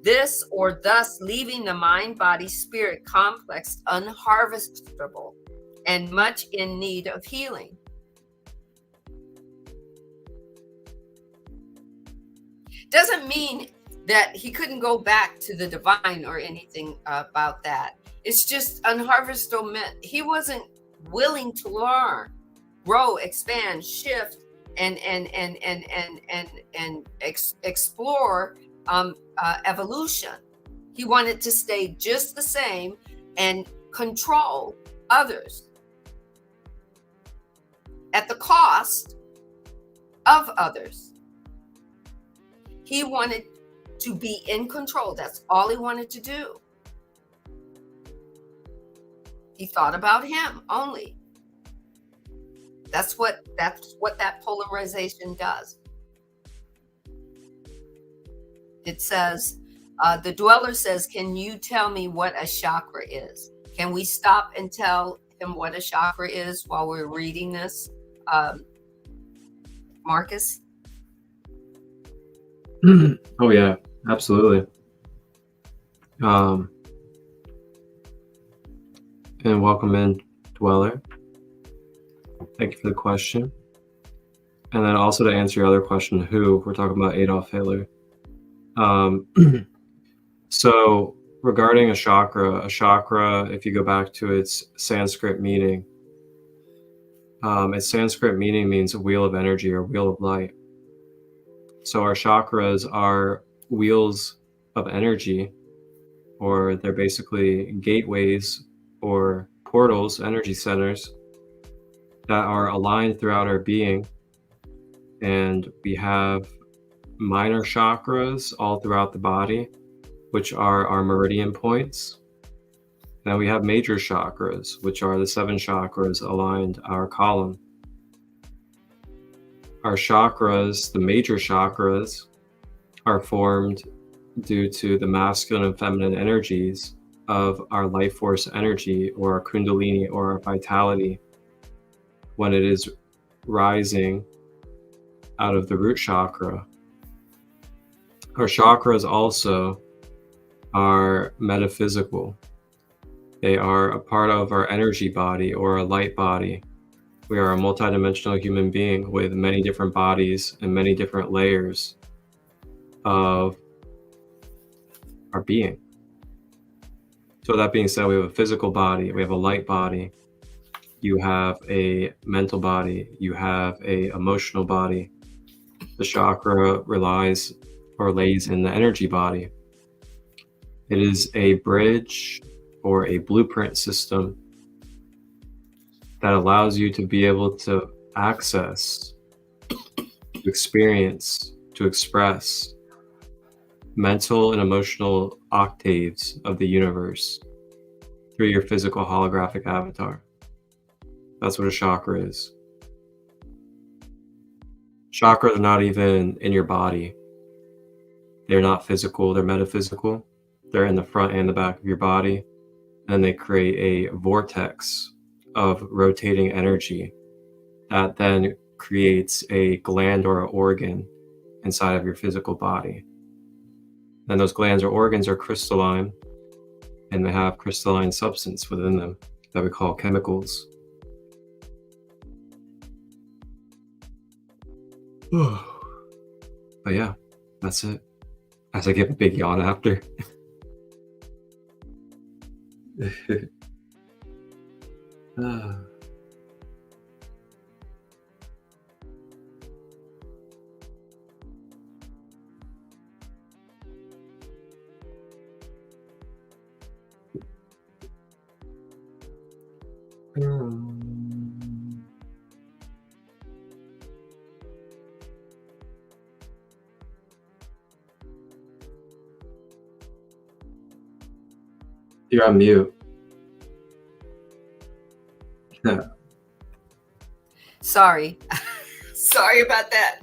S1: This or thus leaving the mind-body-spirit complex unharvestable and much in need of healing. Doesn't mean that he couldn't go back to the divine or anything about that. It's just unharvestable meant he wasn't willing to learn, grow, expand, shift, and explore evolution. He wanted to stay just the same and control others at the cost of others. He wanted to be in control. That's all he wanted to do. He thought about him only. That's what that polarization does. It says, the dweller says, can you tell me what a chakra is? Can we stop and tell him what a chakra is while we're reading this, Marcus?
S2: Oh yeah, absolutely. And welcome in, Dweller. Thank you for the question. And then also to answer your other question, who, we're talking about Adolf Hitler. So regarding a chakra, if you go back to its Sanskrit meaning, its Sanskrit meaning means a wheel of energy or wheel of light. So our chakras are wheels of energy, or they're basically gateways or portals, energy centers that are aligned throughout our being. And we have minor chakras all throughout the body, which are our meridian points. Then we have major chakras, which are the 7 chakras aligned our column. Our chakras, the major chakras, are formed due to the masculine and feminine energies of our life force energy, or our kundalini, or our vitality, when it is rising out of the root chakra. Our chakras also are metaphysical. They are a part of our energy body, or a light body. We are a multidimensional human being with many different bodies and many different layers of our being. So that being said, we have a physical body, we have a light body, you have a mental body, you have a emotional body. The chakra relies or lays in the energy body. It is a bridge or a blueprint system that allows you to be able to access, to experience, to express mental and emotional octaves of the universe through your physical holographic avatar. That's what a chakra is. Chakras are not even in your body. They're not physical, they're metaphysical. They're in the front and the back of your body, and they create a vortex of rotating energy that then creates a gland or an organ inside of your physical body. And those glands or organs are crystalline, and they have crystalline substance within them that we call chemicals. But yeah, that's it. As I give a big yawn after. You're on mute.
S1: Sorry. Sorry about that.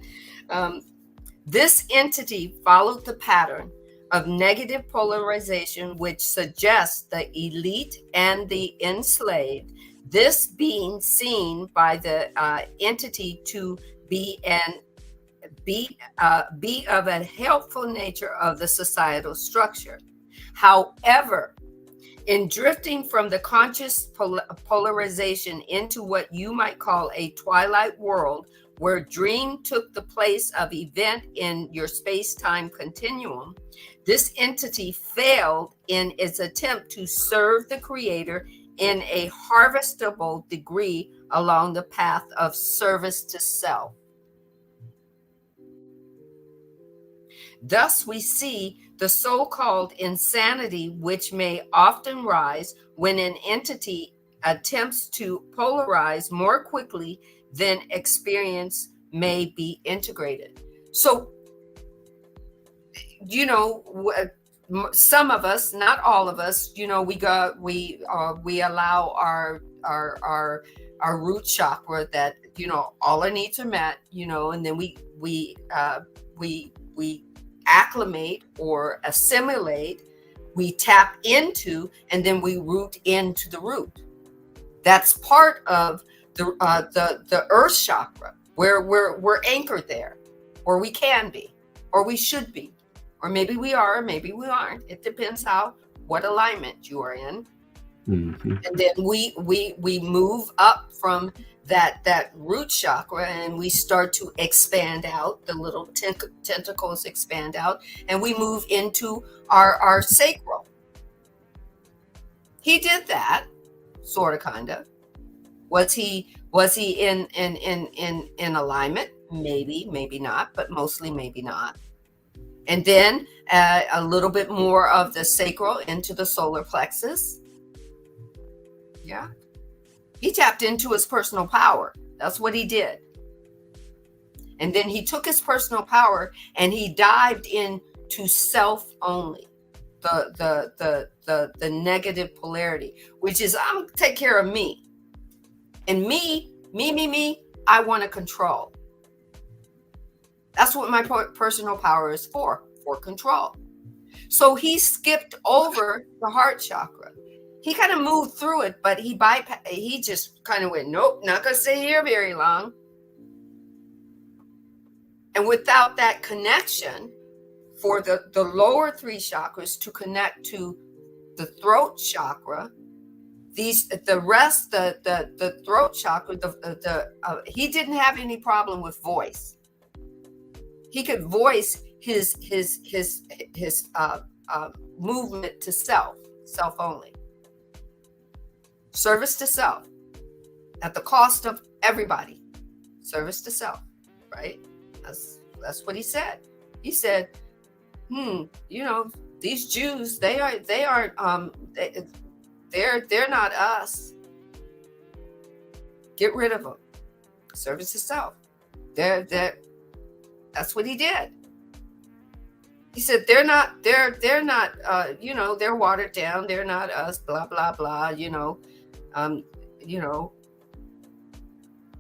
S1: This entity followed the pattern of negative polarization, which suggests the elite and the enslaved, this being seen by the entity to be of a helpful nature of the societal structure. However, in drifting from the conscious polarization into what you might call a twilight world, where dream took the place of event in your space-time continuum, this entity failed in its attempt to serve the creator in a harvestable degree along the path of service to self. Thus, we see the so-called insanity, which may often rise when an entity attempts to polarize more quickly than experience may be integrated. So, you know, some of us, not all of us, you know, we allow our root chakra that, you know, all our needs are met, you know, and then we acclimate or assimilate, we tap into, and then we root into the root. That's part of the earth chakra, where we're anchored there, or we can be, or we should be, or maybe we are, maybe we aren't. It depends what alignment you are in. Mm-hmm. And then we move up from that root chakra, and we start to expand out. The little tentacles expand out, and we move into our sacral. He did that, sort of, kind of. Was he in alignment? Maybe, maybe not, but mostly maybe not. And then a little bit more of the sacral into the solar plexus. Yeah. He tapped into his personal power. That's what he did. And then he took his personal power and he dived into self only. the negative polarity, which is I'm gonna take care of me. And me, I want to control. That's what my personal power is for control. So he skipped over the heart chakra. He kind of moved through it, but he just kind of went, nope, not gonna stay here very long. And without that connection for the lower three chakras to connect to the throat chakra, the throat chakra, he didn't have any problem with voice. He could voice his movement to self only. Service to self at the cost of everybody. Service to self, right? That's what he said. He said, these Jews, they're not us. Get rid of them. Service to self. That's what he did. He said they're not they're watered down. They're not us. Blah blah blah.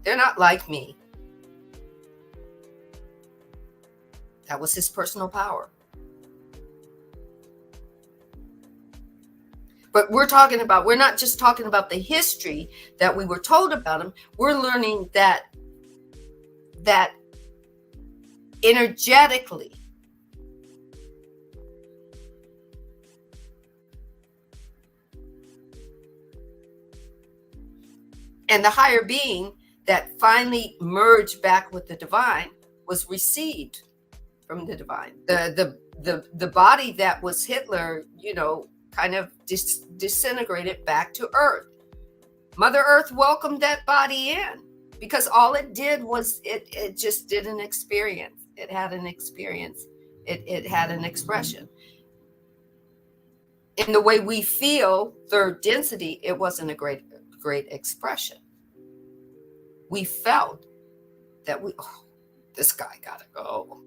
S1: They're not like me. That was his personal power. But we're not just talking about the history that we were told about him. We're learning that energetically, and the higher being that finally merged back with the divine was received from the divine. The body that was Hitler, kind of disintegrated back to Earth. Mother Earth welcomed that body in because all it did was it just did an experience. It had an experience. It had an expression. In the way we feel third density, it wasn't a great expression. We felt that this guy gotta go.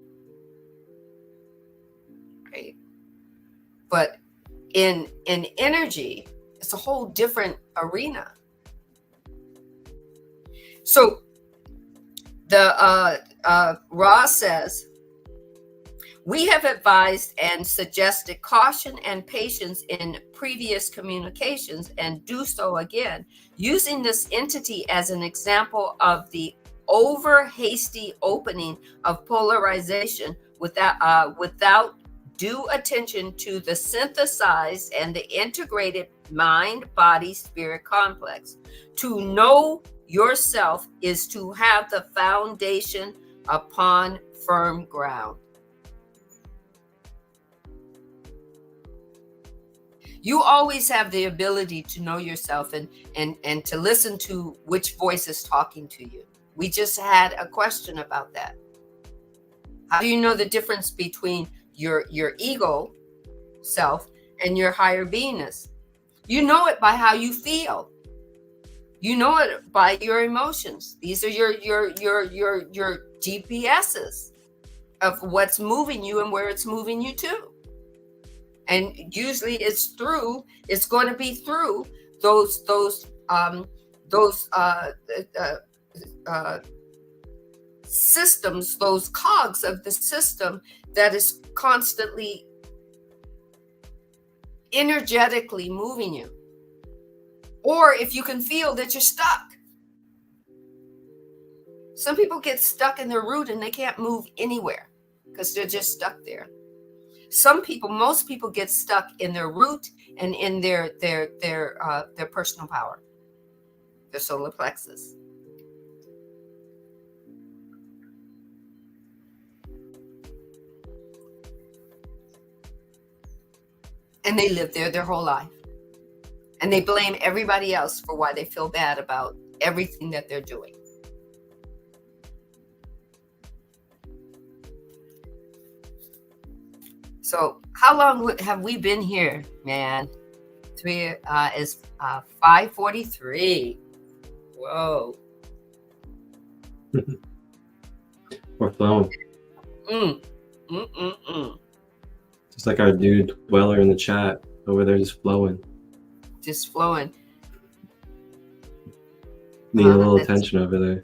S1: Right? But in energy, it's a whole different arena. So the Ra says, we have advised and suggested caution and patience in previous communications and do so again, using this entity as an example of the over hasty opening of polarization without due attention to the synthesized and the integrated mind, body, spirit complex. To know yourself is to have the foundation upon firm ground. You always have the ability to know yourself and to listen to which voice is talking to you. We just had a question about that. How do you know the difference between your ego self and your higher beingness? You know it by how you feel. You know it by your emotions. These are your GPSs of what's moving you and where it's moving you to. And usually it's going to be through those systems, those cogs of the system that is constantly energetically moving you. Or if you can feel that you're stuck. Some people get stuck in their root and they can't move anywhere because they're just stuck there. Most people get stuck in their root and in their personal power, their solar plexus. And they live there their whole life. And they blame everybody else for why they feel bad about everything that they're doing. So how long have we been here, man? Is 5:43. Whoa.
S2: We're flowing. Just like our dude Dweller in the chat over there, just flowing.
S1: Just flowing.
S2: Need a little attention over there.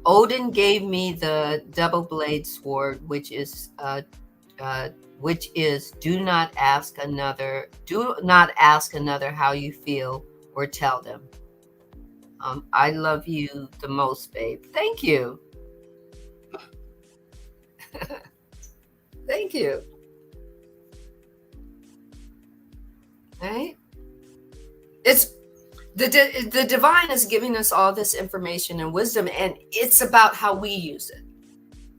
S1: Odin gave me the double blade sword, which is do not ask another how you feel or tell them. I love you the most, babe. Thank you. Thank you. Right? It's the divine is giving us all this information and wisdom, and it's about how we use it.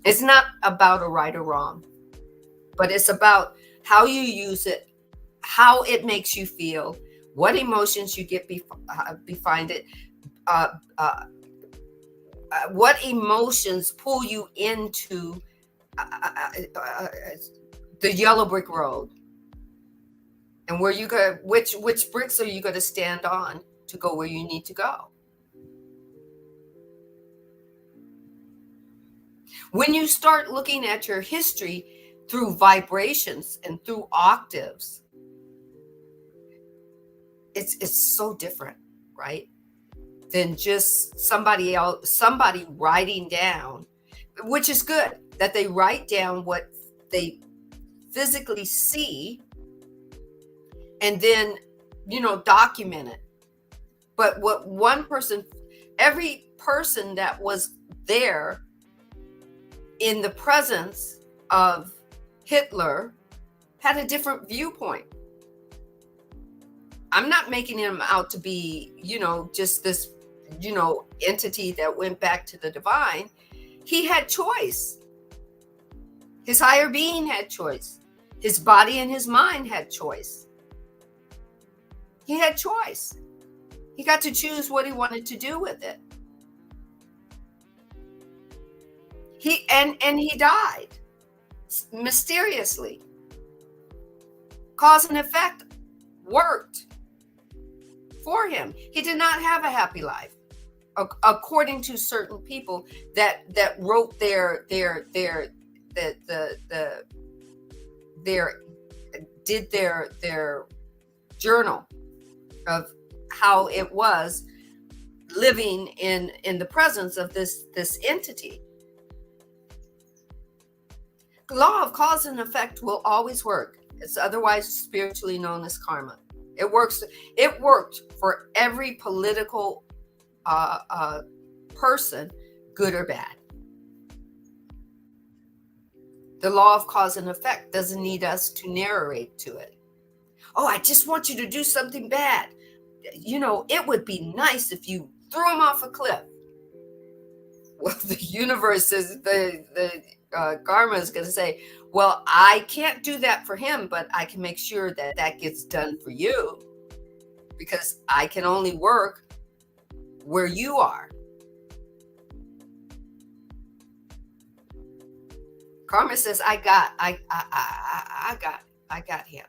S1: It's not about a right or wrong, but it's about how you use it, how it makes you feel, what emotions you get behind it, what emotions pull you into the yellow brick road, and where you go, which bricks are you going to stand on to go where you need to go. When you start looking at your history through vibrations and through octaves, it's so different, right? Than just somebody writing down, which is good that they write down what they physically see and then, document it. But what every person that was there in the presence of Hitler had a different viewpoint. I'm not making him out to be, just this, entity that went back to the divine. He had choice. His higher being had choice. His body and his mind had choice. He had choice. He got to choose what he wanted to do with it. He died mysteriously. Cause and effect worked for him. He did not have a happy life, according to certain people that wrote their journal of how it was living in the presence of this entity. The law of cause and effect will always work. It's otherwise spiritually known as karma. It works. It worked for every political person, good or bad. The law of cause and effect doesn't need us to narrate to it. Oh, I just want you to do something bad. It would be nice if you threw him off a cliff. Well, the universe is the karma is going to say, well, I can't do that for him, but I can make sure that gets done for you, because I can only work where you are. Karma says, I got him,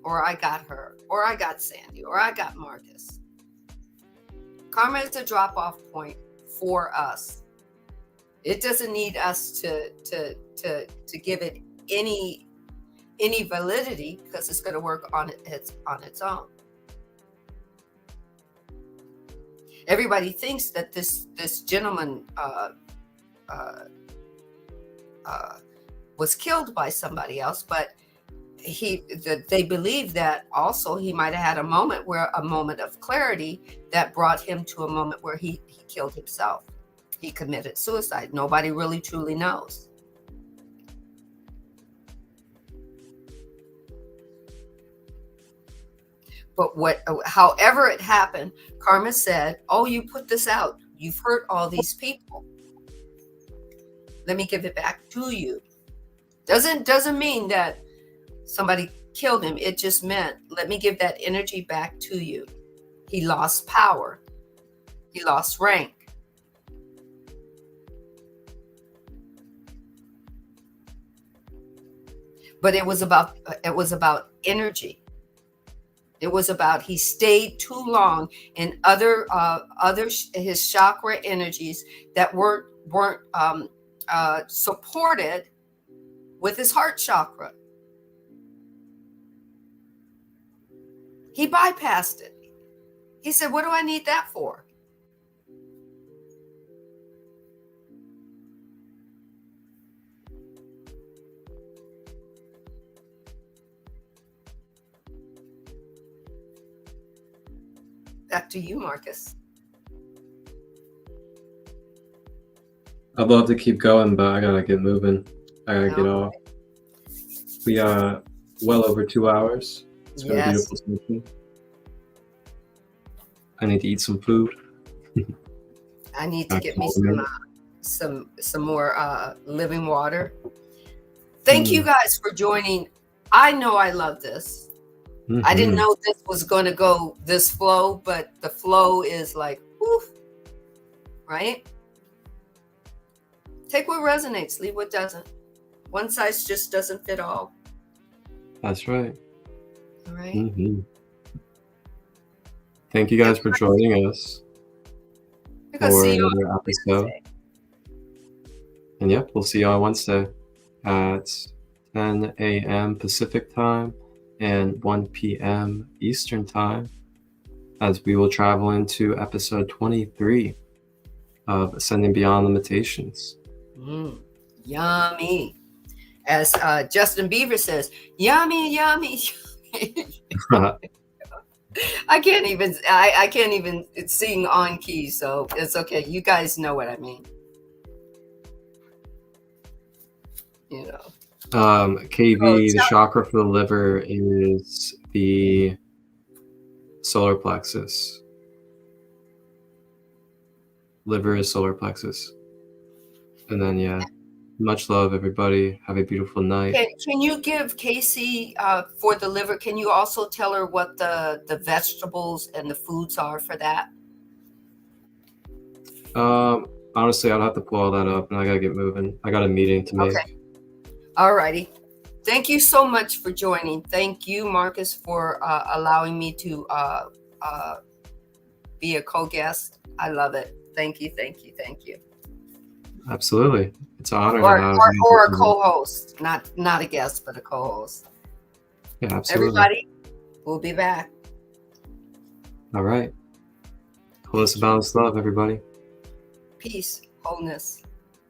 S1: or I got her, or I got Sandy, or I got Marcus. Karma is a drop-off point for us. It doesn't need us to give it any validity, because it's going to work on its own. Everybody thinks that this gentleman was killed by somebody else, but they believe that also he might have had a moment of clarity that brought him to a moment where he killed himself. He committed suicide. Nobody really truly knows. But however it happened, karma said, oh, you put this out. You've hurt all these people. Let me give it back to you. Doesn't mean that somebody killed him. It just meant, let me give that energy back to you. He lost power. He lost rank. But it was about energy. It was about he stayed too long in other his chakra energies that weren't supported with his heart chakra. He bypassed it. He said, what do I need that for? Back to you, Marcus.
S2: I'd love to keep going, but I gotta get moving. I gotta get off. We are well over 2 hours. It's been a beautiful session. I need to eat some food.
S1: I need to get me some more living water. Thank you guys for joining. I know I love this. I didn't know this was going to go this flow, but the flow is like, oof, right? Take what resonates, leave what doesn't. One size just doesn't fit all.
S2: That's right.
S1: All right.
S2: Thank you guys for joining us for another episode. And yep, we'll see you on Wednesday at 10 a.m. Pacific time and 1 p.m. Eastern time, as we will travel into episode 23 of Ascending Beyond Limitations.
S1: Yummy. As Justin Bieber says, yummy, yummy. I can't even sing on key, so it's okay. You guys know what I mean. You know.
S2: KV, the chakra for the liver is the solar plexus. Liver is solar plexus. And then, yeah, much love, everybody. Have a beautiful night.
S1: Can you give Casey, for the liver, can you also tell her what the vegetables and the foods are for that?
S2: Honestly, I'd have to pull all that up, and I gotta get moving. I got a meeting to make.
S1: Okay. All righty. Thank you so much for joining. Thank you, Marcus, for allowing me to be a co-guest. I love it. Thank you, thank you, thank you.
S2: Absolutely. It's an honor.
S1: Or a co-host. Not a guest, but a co-host.
S2: Yeah, absolutely.
S1: Everybody, we'll be back.
S2: All right. Wholeness, balance, love, everybody.
S1: Peace, wholeness.